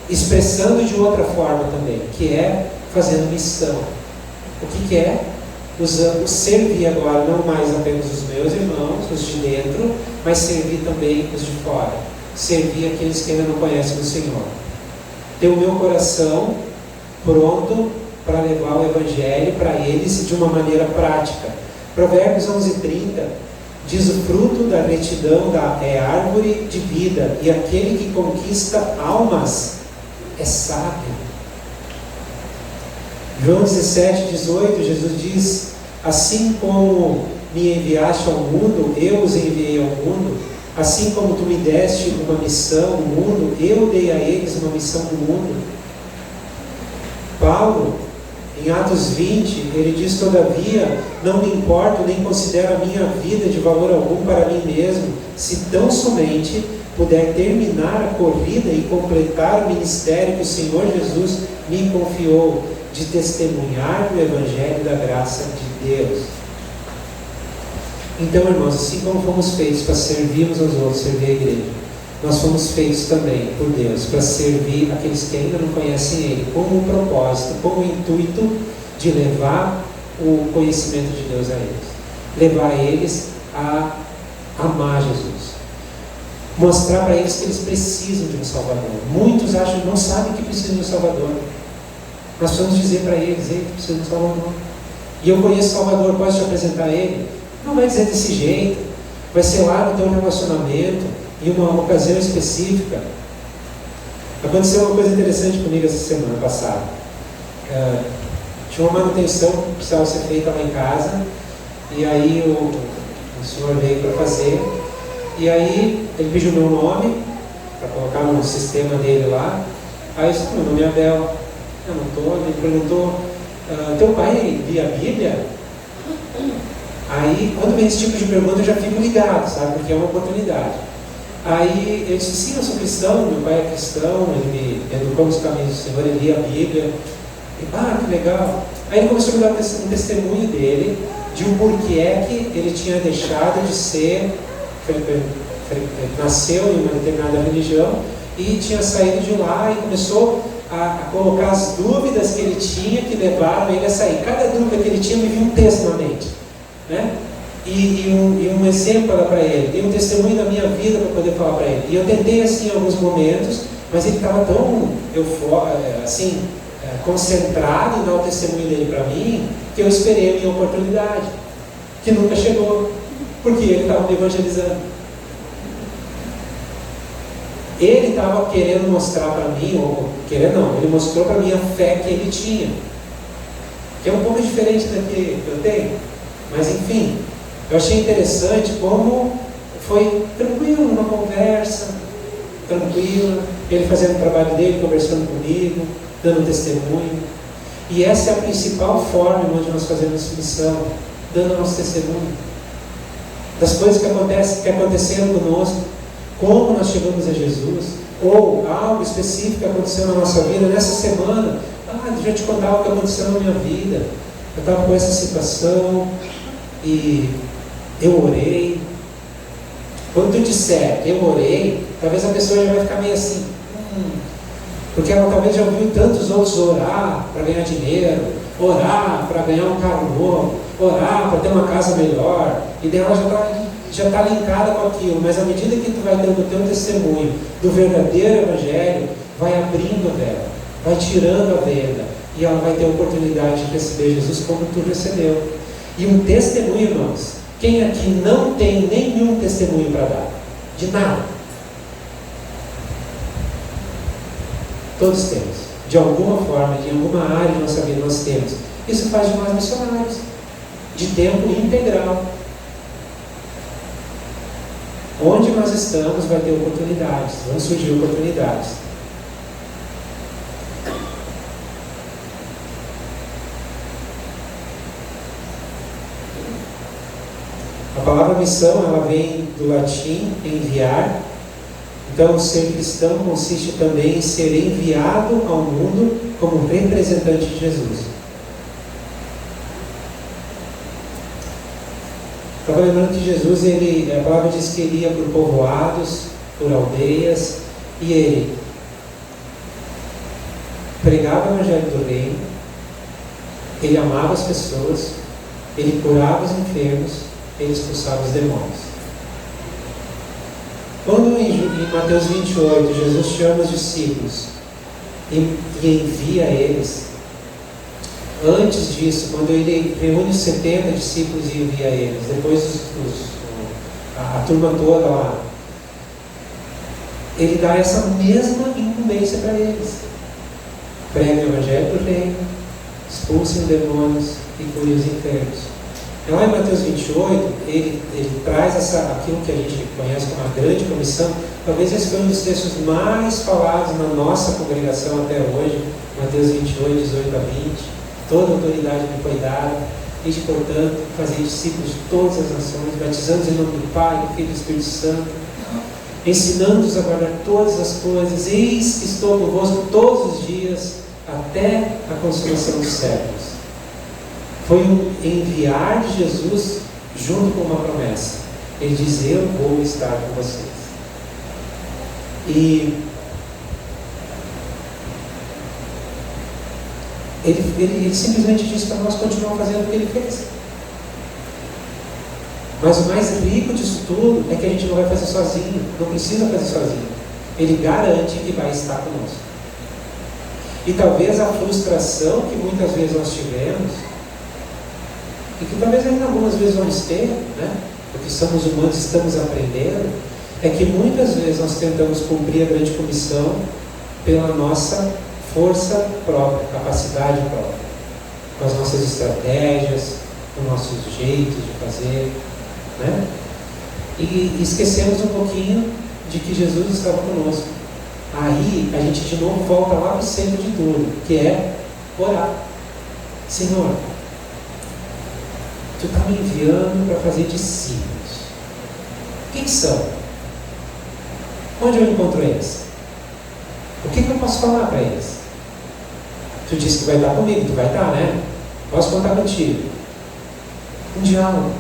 expressando de outra forma também, que é fazendo missão. O que é? Servir agora não mais apenas os meus irmãos, os de dentro, mas servir também os de fora. Servir aqueles que ainda não conhecem o Senhor. Ter o meu coração pronto para levar o Evangelho para eles de uma maneira prática. Provérbios 11:30 diz: o fruto da retidão é árvore de vida, e aquele que conquista almas é sábio. João 17:18, Jesus diz: assim como me enviaste ao mundo, eu os enviei ao mundo. Assim como tu me deste uma missão no mundo, eu dei a eles uma missão no mundo. Paulo, em Atos 20, ele diz: todavia, não me importo nem considero a minha vida de valor algum para mim mesmo, se tão somente puder terminar a corrida e completar o ministério que o Senhor Jesus me confiou, de testemunhar do Evangelho da graça de Deus. Então, irmãos, assim como fomos feitos para servirmos aos outros, servir a igreja, nós fomos feitos também por Deus para servir aqueles que ainda não conhecem Ele, com o propósito, com o intuito de levar o conhecimento de Deus a eles, levar eles a amar Jesus, mostrar para eles que eles precisam de um Salvador. Muitos não sabem que precisam de um Salvador. Nós precisamos dizer para eles: ei, precisa de um Salvador. E eu conheço Salvador, posso te apresentar ele? Não vai dizer desse jeito, vai ser lá no teu relacionamento, em uma ocasião específica. Aconteceu uma coisa interessante comigo essa semana passada. Tinha uma manutenção que precisava ser feita lá em casa, e aí o senhor veio para fazer, e aí ele pediu meu nome para colocar no sistema dele lá. Aí eu disse: meu nome é Abel. Eu não estou. Ele perguntou: teu pai lia a Bíblia? Aí, quando vem esse tipo de pergunta, eu já fico ligado, sabe? Porque é uma oportunidade. Aí ele disse: sim, eu sou cristão, meu pai é cristão, ele me educou nos caminhos do Senhor, ele lia a Bíblia. E, que legal. Aí ele começou a me dar um testemunho dele, de um porquê é que ele tinha deixado de ser, nasceu em uma determinada religião e tinha saído de lá, e começou a colocar as dúvidas que ele tinha que levaram ele a sair. Cada dúvida que ele tinha me vinha um texto na mente, né? E um exemplo para ele, e um testemunho da minha vida para poder falar para ele. E eu tentei assim em alguns momentos, mas ele estava tão concentrado em dar o testemunho dele para mim, que eu esperei a minha oportunidade, que nunca chegou, porque ele estava me evangelizando. Ele estava querendo mostrar para mim, ele mostrou para mim a fé que ele tinha, que é um pouco diferente da que eu tenho, mas enfim, eu achei interessante como foi tranquilo, uma conversa tranquila, ele fazendo o trabalho dele, conversando comigo, dando testemunho. E essa é a principal forma onde nós fazemos missão, dando nosso testemunho das coisas que aconteceram conosco, como nós chegamos a Jesus, ou algo específico que aconteceu na nossa vida nessa semana. Deixa eu te contar o que aconteceu na minha vida. Eu estava com essa situação e eu orei. Quando tu disser eu orei, talvez a pessoa já vai ficar meio assim, porque ela talvez já ouviu tantos outros orar para ganhar dinheiro, orar para ganhar um carro novo, orar para ter uma casa melhor, e daí ela já está linkada com aquilo. Mas à medida que tu vai dando o teu testemunho do verdadeiro Evangelho, vai abrindo a vela, vai tirando a venda, e ela vai ter a oportunidade de receber Jesus como tu recebeu. E um testemunho, irmãos, quem aqui não tem nenhum testemunho para dar? De nada. Todos temos. De alguma forma, de alguma área de nossa vida nós temos. Isso faz de nós missionários. De tempo integral. Onde nós estamos vai ter oportunidades. Vão surgir oportunidades. A palavra missão, ela vem do latim enviar. Então, ser cristão consiste também em ser enviado ao mundo como representante de Jesus. Estava lembrando que Jesus, a palavra diz que ele ia por povoados, por aldeias, e ele pregava o Evangelho do Reino, ele amava as pessoas, ele curava os enfermos, ele expulsava os demônios. Quando em Mateus 28 Jesus chama os discípulos e envia eles, antes disso, quando ele reúne os 70 discípulos e envia eles, depois a turma toda lá, ele dá essa mesma incumbência para eles: preguem o Evangelho do Reino, expulsem os demônios e curem os enfermos. Lá em Mateus 28, ele traz aquilo que a gente conhece como a grande comissão. Talvez esse foi um dos textos mais falados na nossa congregação até hoje, Mateus 28, 18 a 20. Toda a autoridade me foi dada, e de, portanto, fazer discípulos de todas as nações, batizando-os em nome do Pai, do Filho e do Espírito Santo, ensinando-os a guardar todas as coisas. Eis que estou convosco todos os dias, até a consumação dos séculos. Foi um enviar de Jesus junto com uma promessa. Ele diz: eu vou estar com vocês. E ele simplesmente disse para nós continuar fazendo o que ele fez. Mas o mais rico disso tudo é que a gente não vai fazer sozinho, não precisa fazer sozinho. Ele garante que vai estar conosco. E talvez a frustração que muitas vezes nós tivemos, e que talvez ainda algumas vezes vamos ter, né? Porque somos humanos, estamos aprendendo, é que muitas vezes nós tentamos cumprir a grande comissão pela nossa força própria, capacidade própria, com as nossas estratégias, com os nossos jeitos de fazer, né? E esquecemos um pouquinho de que Jesus estava conosco. Aí a gente de novo volta lá para o centro de tudo, que é orar. Senhor, Tu está me enviando para fazer discípulos. Quem são? Onde eu encontro eles? O que eu posso falar para eles? Tu disse que vai estar comigo, tu vai estar, né? Posso contar contigo. Um diálogo.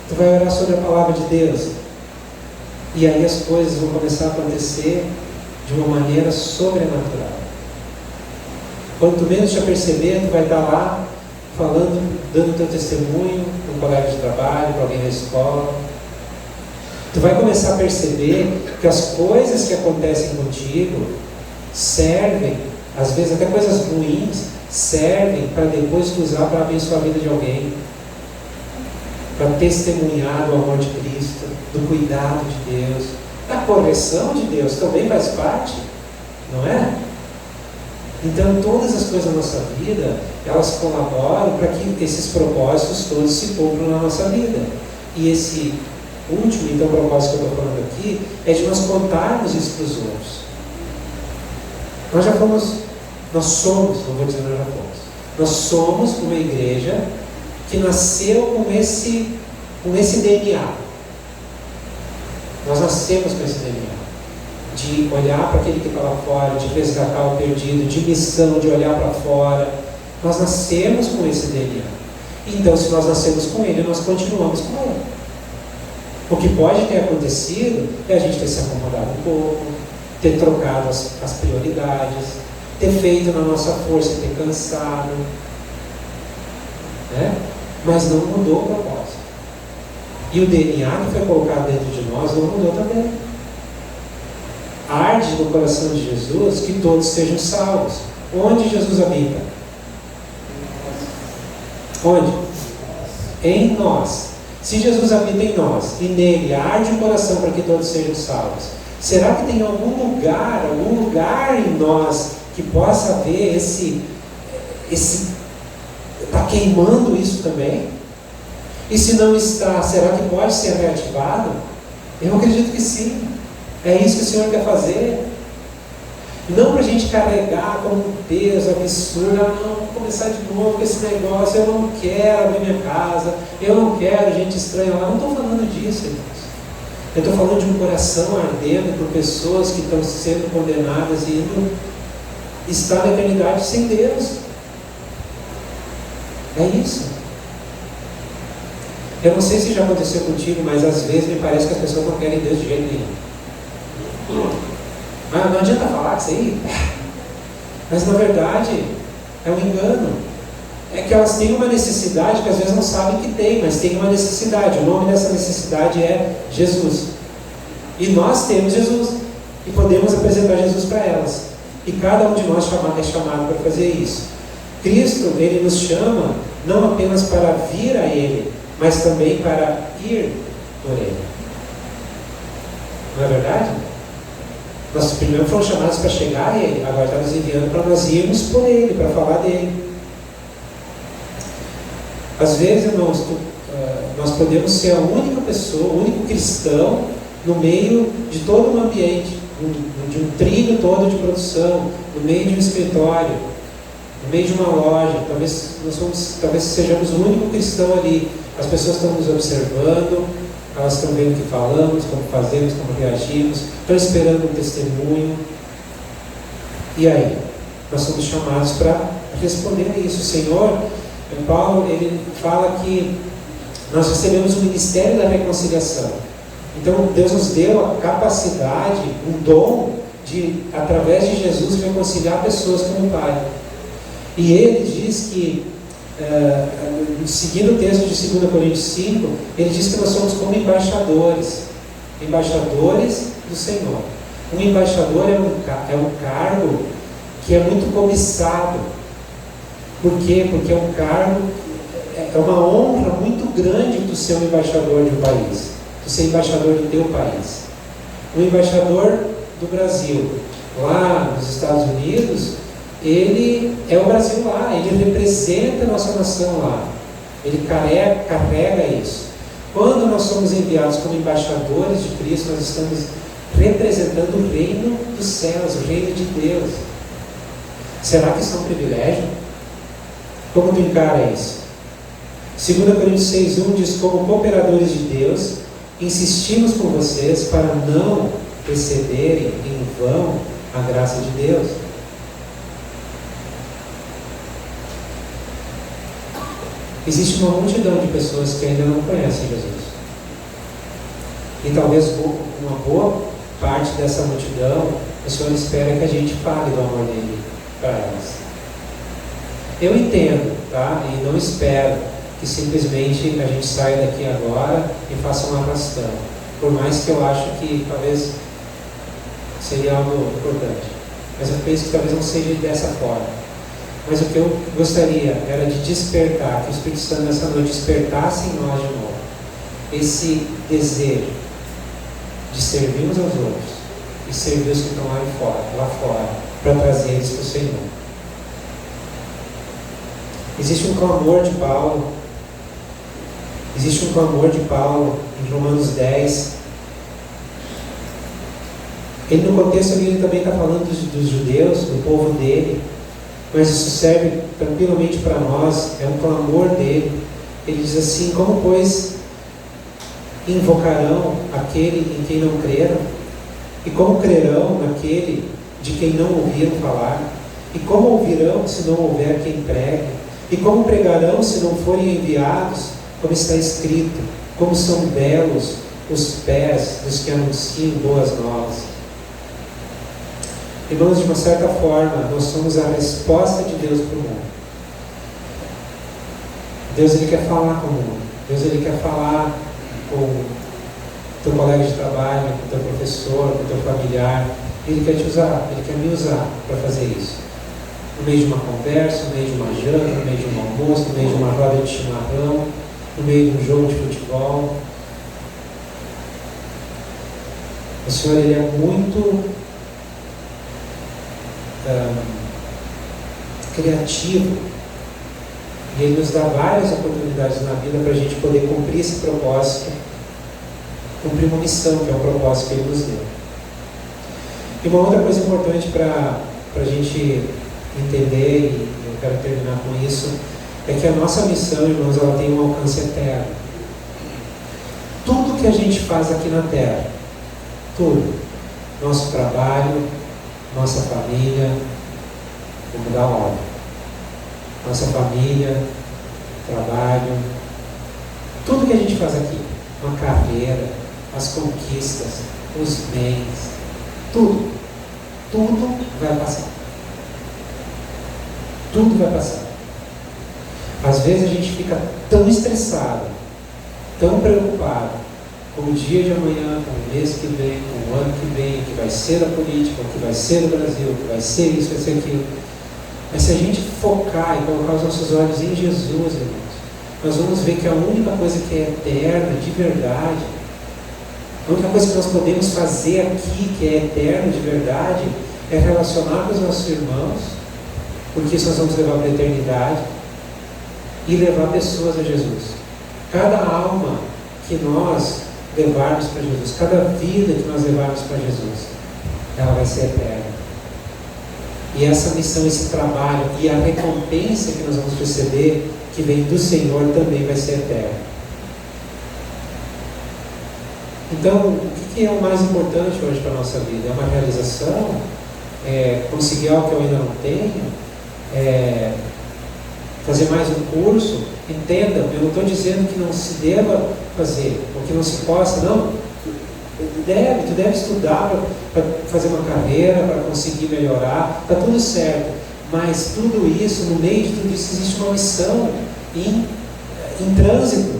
Tu vai orar sobre a palavra de Deus. E aí as coisas vão começar a acontecer de uma maneira sobrenatural. Quando tu menos te perceber, tu vai estar lá falando, dando teu testemunho para um colega de trabalho, para alguém na escola. Tu vai começar a perceber que as coisas que acontecem contigo servem, às vezes até coisas ruins, servem para depois tu usar para abençoar a vida de alguém, para testemunhar do amor de Cristo, do cuidado de Deus, da correção de Deus, também faz parte, não é? Então todas as coisas da nossa vida, elas colaboram para que esses propósitos todos se cumpram na nossa vida. E esse último, então, propósito que eu estou falando aqui, é de nós contarmos isso para os outros. Nós somos, não vou dizer nós já fomos, nós somos uma igreja que nasceu com esse DNA. Nós nascemos com esse DNA. De olhar para aquele que está lá fora, de resgatar o perdido, de missão, de olhar para fora. Nós nascemos com esse DNA. Então, se nós nascemos com ele, nós continuamos com ele. O que pode ter acontecido é a gente ter se acomodado um pouco, ter trocado as prioridades, ter feito na nossa força, ter cansado, né? Mas não mudou o propósito. E o DNA que foi colocado dentro de nós não mudou também. Arde no coração de Jesus que todos sejam salvos. Onde Jesus habita? Onde? Em nós. Se Jesus habita em nós e nele arde o coração para que todos sejam salvos, será que tem algum lugar em nós que possa haver está queimando isso também? E se não está, será que pode ser reativado? Eu acredito que sim. É isso que o Senhor quer fazer. Não para a gente carregar como um peso absurdo. Não, vamos começar de novo com esse negócio. Eu não quero abrir minha casa. Eu não quero gente estranha lá. Não estou falando disso, irmãos. Eu estou falando de um coração ardendo por pessoas que estão sendo condenadas e indo estar na eternidade sem Deus. É isso. Eu não sei se já aconteceu contigo, mas às vezes me parece que as pessoas não querem Deus de jeito nenhum. Mas não adianta falar isso aí. Mas na verdade é um engano. É que elas têm uma necessidade que às vezes não sabem que tem, mas tem uma necessidade. O nome dessa necessidade é Jesus. E nós temos Jesus. E podemos apresentar Jesus para elas. E cada um de nós é chamado para fazer isso. Cristo, Ele nos chama não apenas para vir a Ele, mas também para ir por Ele. Não é verdade? Nós primeiro fomos chamados para chegar a Ele, agora está nos enviando para nós irmos por Ele, para falar dele. Às vezes, irmãos, nós podemos ser a única pessoa, o único cristão no meio de todo um ambiente, de um trilho todo de produção, no meio de um escritório, no meio de uma loja. Talvez sejamos o único cristão ali. As pessoas estão nos observando, elas estão vendo o que falamos, como fazemos, como reagimos, estão esperando um testemunho. E aí? Nós somos chamados para responder a isso. O Senhor, Paulo, ele fala que nós recebemos o ministério da reconciliação. Então, Deus nos deu a capacidade, um dom, de, através de Jesus, reconciliar pessoas com o Pai. E ele diz que, seguindo o texto de 2 Coríntios 5, ele diz que nós somos como embaixadores do Senhor. Um embaixador é um cargo que é muito cobiçado. Por quê? Porque é um cargo, é uma honra muito grande tu ser um embaixador de um país, tu ser embaixador do teu país. O embaixador do Brasil, lá nos Estados Unidos, ele é o Brasil lá, ele representa a nossa nação lá, ele carrega isso. Quando nós somos enviados como embaixadores de Cristo, nós estamos representando o reino dos céus, o reino de Deus. Será que isso é um privilégio? Como tu encara isso? 2 Coríntios 6,1 diz: como cooperadores de Deus, insistimos com vocês para não receberem em vão a graça de Deus. Existe uma multidão de pessoas que ainda não conhecem Jesus. E talvez uma boa parte dessa multidão, o Senhor espera que a gente fale do amor dele para elas. Eu entendo, tá? E não espero que simplesmente a gente saia daqui agora e faça um arrastão. Por mais que eu acho que talvez seria algo importante. Mas eu penso que talvez não seja dessa forma. Mas o que eu gostaria era de despertar, que o Espírito Santo nessa noite despertasse em nós de novo esse desejo de servir uns aos outros e servir os que estão lá fora, para trazer eles para o Senhor. Existe um clamor de Paulo em Romanos 10. Ele, no contexto ali, ele também está falando dos judeus, do povo dele, mas isso serve tranquilamente para nós, é um clamor dele. Ele diz assim: como pois invocarão aquele em quem não creram? E como crerão naquele de quem não ouviram falar? E como ouvirão se não houver quem pregue? E como pregarão se não forem enviados? Como está escrito, como são belos os pés dos que anunciam boas novas. Irmãos, de uma certa forma, nós somos a resposta de Deus para o mundo. Deus, Ele quer falar com o mundo. Deus, Ele quer falar com o teu colega de trabalho, com o teu professor, com o teu familiar. Ele quer te usar, Ele quer me usar para fazer isso. No meio de uma conversa, no meio de uma janta, no meio de um almoço, no meio de uma roda de chimarrão, no meio de um jogo de futebol. O Senhor, Ele é muito criativo, e Ele nos dá várias oportunidades na vida para a gente poder cumprir esse propósito, cumprir uma missão, que é o propósito que Ele nos deu. E uma outra coisa importante para a gente entender, e eu quero terminar com isso, é que a nossa missão, irmãos, ela tem um alcance eterno. Tudo que a gente faz aqui na Terra, tudo, nosso trabalho, nossa família, vou mudar a ordem, nossa família, trabalho, tudo que a gente faz aqui, uma carreira, as conquistas, os bens, tudo vai passar. Tudo vai passar. Às vezes a gente fica tão estressado, tão preocupado com o dia de amanhã, com o mês que vem, com o ano que vem, o que vai ser da política, o que vai ser do Brasil, o que vai ser isso, vai ser aquilo. Mas se a gente focar e colocar os nossos olhos em Jesus, irmãos, nós vamos ver que a única coisa que é eterna, de verdade, a única coisa que nós podemos fazer aqui, que é eterno de verdade, é relacionar com os nossos irmãos, porque isso nós vamos levar para a eternidade, e levar pessoas a Jesus. Cada alma que nós levarmos para Jesus, cada vida que nós levarmos para Jesus, ela vai ser eterna. E essa missão, esse trabalho e a recompensa que nós vamos receber, que vem do Senhor, também vai ser eterna. Então, o que é o mais importante hoje para a nossa vida? É uma realização? É conseguir algo que eu ainda não tenho? É fazer mais um curso? Entenda, eu não estou dizendo que não se deva fazer, ou que não se possa, não. Tu deve estudar para fazer uma carreira, para conseguir melhorar, está tudo certo. Mas tudo isso, no meio de tudo isso, existe uma missão em trânsito.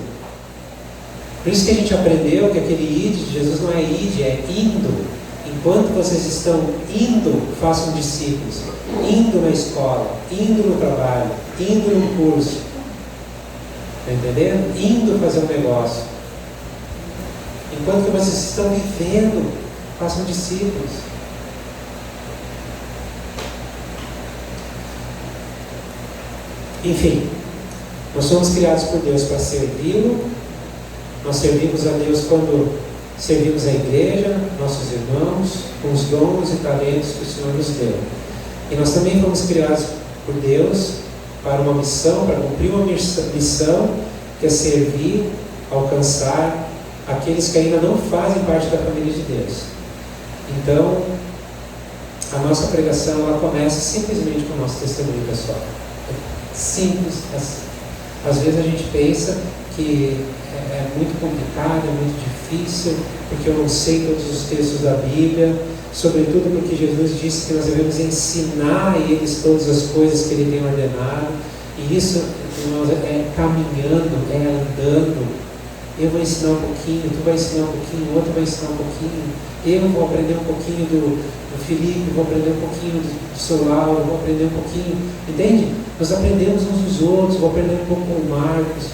Por isso que a gente aprendeu que aquele id de Jesus não é id, é indo. Enquanto vocês estão indo, façam discípulos. Indo na escola, indo no trabalho, indo no curso. Está entendendo? Indo fazer um negócio. Enquanto que vocês estão vivendo, façam discípulos. Enfim, nós somos criados por Deus para servi-lo. Nós servimos a Deus quando servimos a igreja, nossos irmãos, com os dons e talentos que o Senhor nos deu. E nós também fomos criados por Deus para uma missão, para cumprir uma missão, que é servir, alcançar aqueles que ainda não fazem parte da família de Deus. Então, a nossa pregação, ela começa simplesmente com o nosso testemunho pessoal. Simples assim. Às vezes a gente pensa que é muito complicado, é muito difícil, porque eu não sei todos os textos da Bíblia, sobretudo porque Jesus disse que nós devemos ensinar a eles todas as coisas que Ele tem ordenado, e isso, irmãos, é caminhando, é andando. Eu vou ensinar um pouquinho, tu vai ensinar um pouquinho, o outro vai ensinar um pouquinho, eu vou aprender um pouquinho do Felipe, vou aprender um pouquinho do seu Lauro, vou aprender um pouquinho, entende? Nós aprendemos uns dos outros, vou aprender um pouco com o Marcos,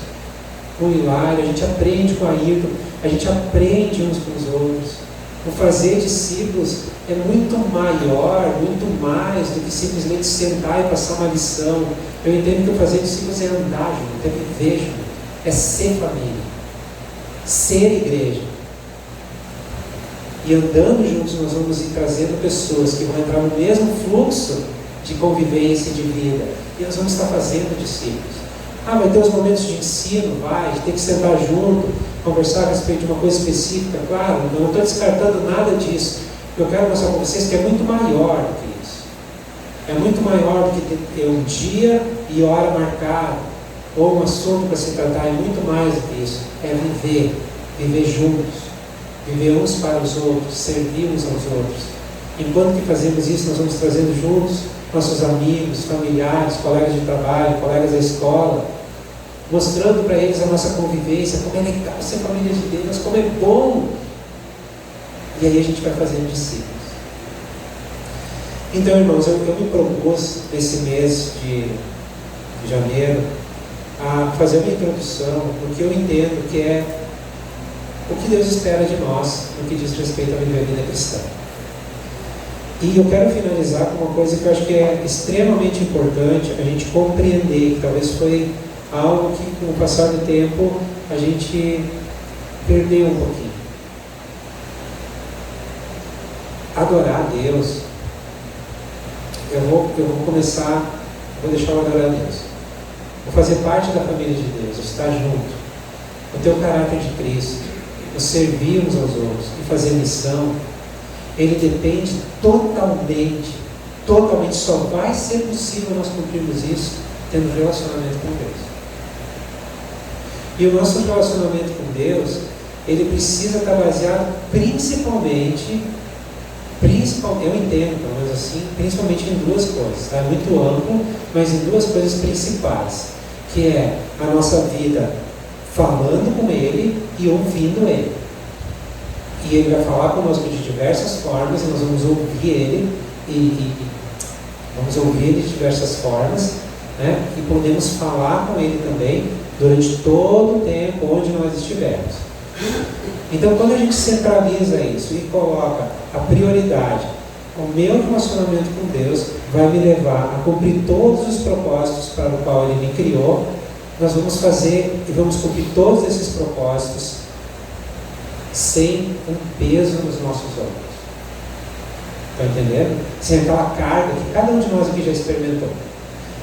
com o Hilário, a gente aprende com a Ayrton, a gente aprende uns com os outros. O fazer discípulos é muito maior, muito mais do que simplesmente sentar e passar uma lição. Eu entendo que o fazer discípulos é andar junto, é viver junto, é ser família, ser igreja. E andando juntos nós vamos ir trazendo pessoas que vão entrar no mesmo fluxo de convivência e de vida. E nós vamos estar fazendo discípulos. Vai ter os momentos de ensino, vai, de ter que sentar junto, conversar a respeito de uma coisa específica, claro, eu não estou descartando nada disso. Eu quero mostrar para vocês que é muito maior do que isso. É muito maior do que ter um dia e hora marcado, ou um assunto para se tratar, é muito mais do que isso. É viver juntos, viver uns para os outros, servir uns aos outros. Enquanto que fazemos isso, nós vamos trazendo juntos nossos amigos, familiares, colegas de trabalho, colegas da escola, mostrando para eles a nossa convivência, como é legal ser família de Deus, como é bom. E aí a gente vai fazendo discípulos. Então, irmãos, eu me propus nesse mês de janeiro a fazer uma introdução, porque eu entendo que é o que Deus espera de nós no que diz respeito à vida cristã. E eu quero finalizar com uma coisa que eu acho que é extremamente importante a gente compreender, que talvez foi algo que, com o passar do tempo, a gente perdeu um pouquinho. Adorar a Deus, eu vou deixar eu adorar a Deus. Vou fazer parte da família de Deus, estar junto, o teu caráter de Cristo, o servir uns aos outros e fazer missão. Ele depende totalmente, só vai ser possível nós cumprirmos isso tendo relacionamento com Deus. E o nosso relacionamento com Deus, ele precisa estar baseado principalmente, eu entendo, pelo menos assim, principalmente em duas coisas, tá? É muito amplo, mas em duas coisas principais, que é a nossa vida falando com Ele e ouvindo Ele. E Ele vai falar conosco de diversas formas, e nós vamos ouvir Ele, vamos ouvir Ele de diversas formas, né? E podemos falar com Ele também durante todo o tempo onde nós estivermos. Então, quando a gente centraliza isso e coloca a prioridade, o meu relacionamento com Deus vai me levar a cumprir todos os propósitos para o qual Ele me criou, nós vamos fazer e vamos cumprir todos esses propósitos sem um peso nos nossos ombros. Está entendendo? Sem aquela carga que cada um de nós aqui já experimentou.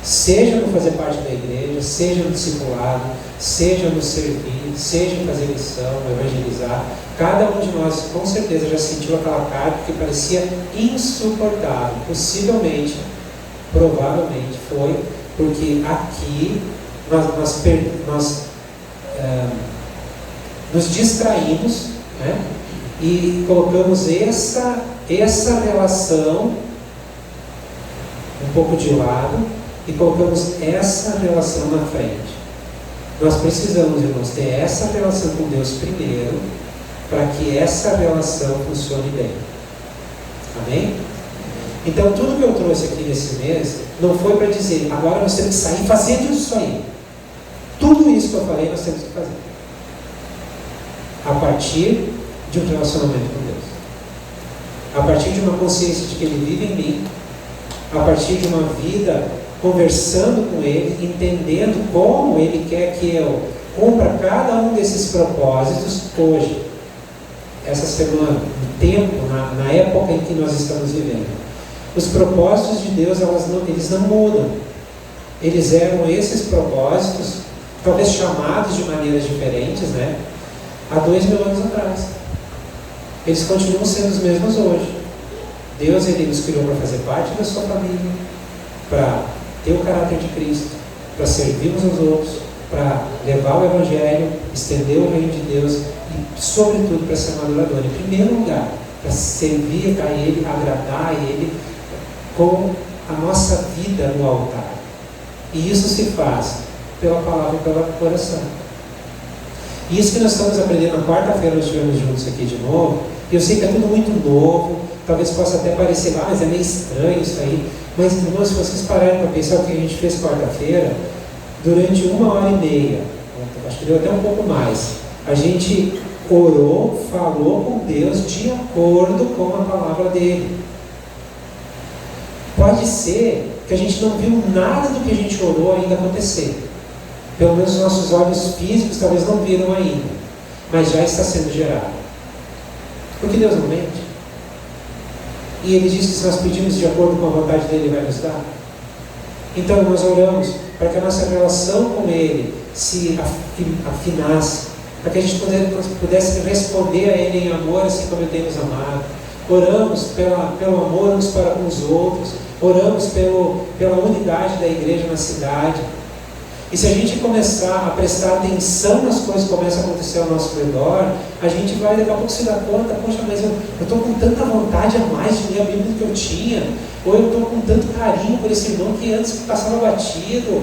Seja no fazer parte da igreja, seja no discipulado, seja no servir, seja em fazer missão, evangelizar. Cada um de nós com certeza já sentiu aquela carga que parecia insuportável. Possivelmente, provavelmente foi porque aqui nós nos distraímos, né? E colocamos essa relação um pouco de lado e colocamos essa relação na frente. Nós precisamos, irmãos, ter essa relação com Deus primeiro, para que essa relação funcione bem. Amém? Então, tudo que eu trouxe aqui nesse mês não foi para dizer, agora nós temos que sair fazendo isso aí. Tudo isso que eu falei, nós temos que fazer. A partir de um relacionamento com Deus. A partir de uma consciência de que Ele vive em mim. A partir de uma vida conversando com Ele, entendendo como Ele quer que eu cumpra cada um desses propósitos hoje, essa semana, no tempo, na época em que nós estamos vivendo. Os propósitos de Deus, eles não mudam. Eles eram esses propósitos, talvez chamados de maneiras diferentes, né? Há 2000 anos atrás. Eles continuam sendo os mesmos hoje. Deus, Ele nos criou para fazer parte da sua família, para ter o caráter de Cristo, para servir uns aos outros, para levar o Evangelho, estender o reino de Deus e, sobretudo, para ser um adorador. Em primeiro lugar, para servir a Ele, agradar a Ele com a nossa vida no altar. E isso se faz pela palavra e pela oração. E isso que nós estamos aprendendo na quarta-feira, nós estivemos juntos aqui de novo. E eu sei que é tudo muito novo, talvez possa até parecer, mas é meio estranho isso aí. Mas, irmãos, se vocês pararem para pensar o que a gente fez quarta-feira, durante 1h30, acho que deu até um pouco mais, a gente orou, falou com Deus de acordo com a palavra dele. Pode ser que a gente não viu nada do que a gente orou ainda acontecer. Pelo menos os nossos olhos físicos talvez não viram ainda, mas já está sendo gerado. Porque Deus não mente. E Ele diz que se nós pedimos de acordo com a vontade dEle, Ele vai nos dar. Então nós oramos para que a nossa relação com Ele se afinasse, para que a gente pudesse responder a Ele em amor, assim como Ele tem nos amado. Oramos pelo amor uns para com os outros, oramos pela unidade da igreja na cidade. E se a gente começar a prestar atenção nas coisas que começam a acontecer ao nosso redor, a gente vai daqui a pouco se dar conta, poxa, mas eu estou com tanta vontade a mais de ler a Bíblia do que eu tinha, ou eu estou com tanto carinho por esse irmão que antes passava batido,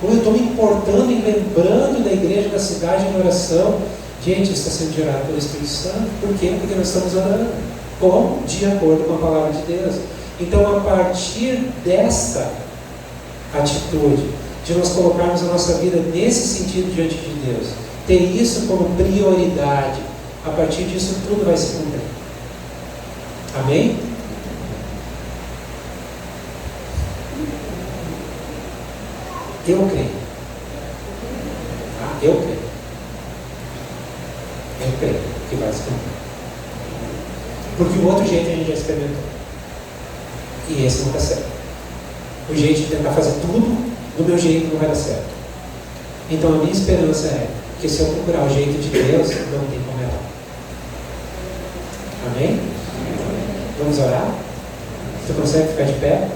ou eu estou me importando e lembrando da igreja, da cidade em oração. Gente, isso está sendo gerado pelo Espírito Santo. Por quê? Porque nós estamos orando de acordo com a palavra de Deus. Então, a partir desta atitude, de nós colocarmos a nossa vida nesse sentido diante de Deus, ter isso como prioridade, a partir disso tudo vai se cumprir. Amém? Eu creio. Eu creio. Eu creio que vai se cumprir. Porque o outro jeito a gente já experimentou. E esse não está certo. O jeito de tentar fazer tudo do meu jeito não vai dar certo. Então a minha esperança é que se eu procurar o jeito de Deus, não tem como errar. Amém? Vamos orar? Você consegue ficar de pé?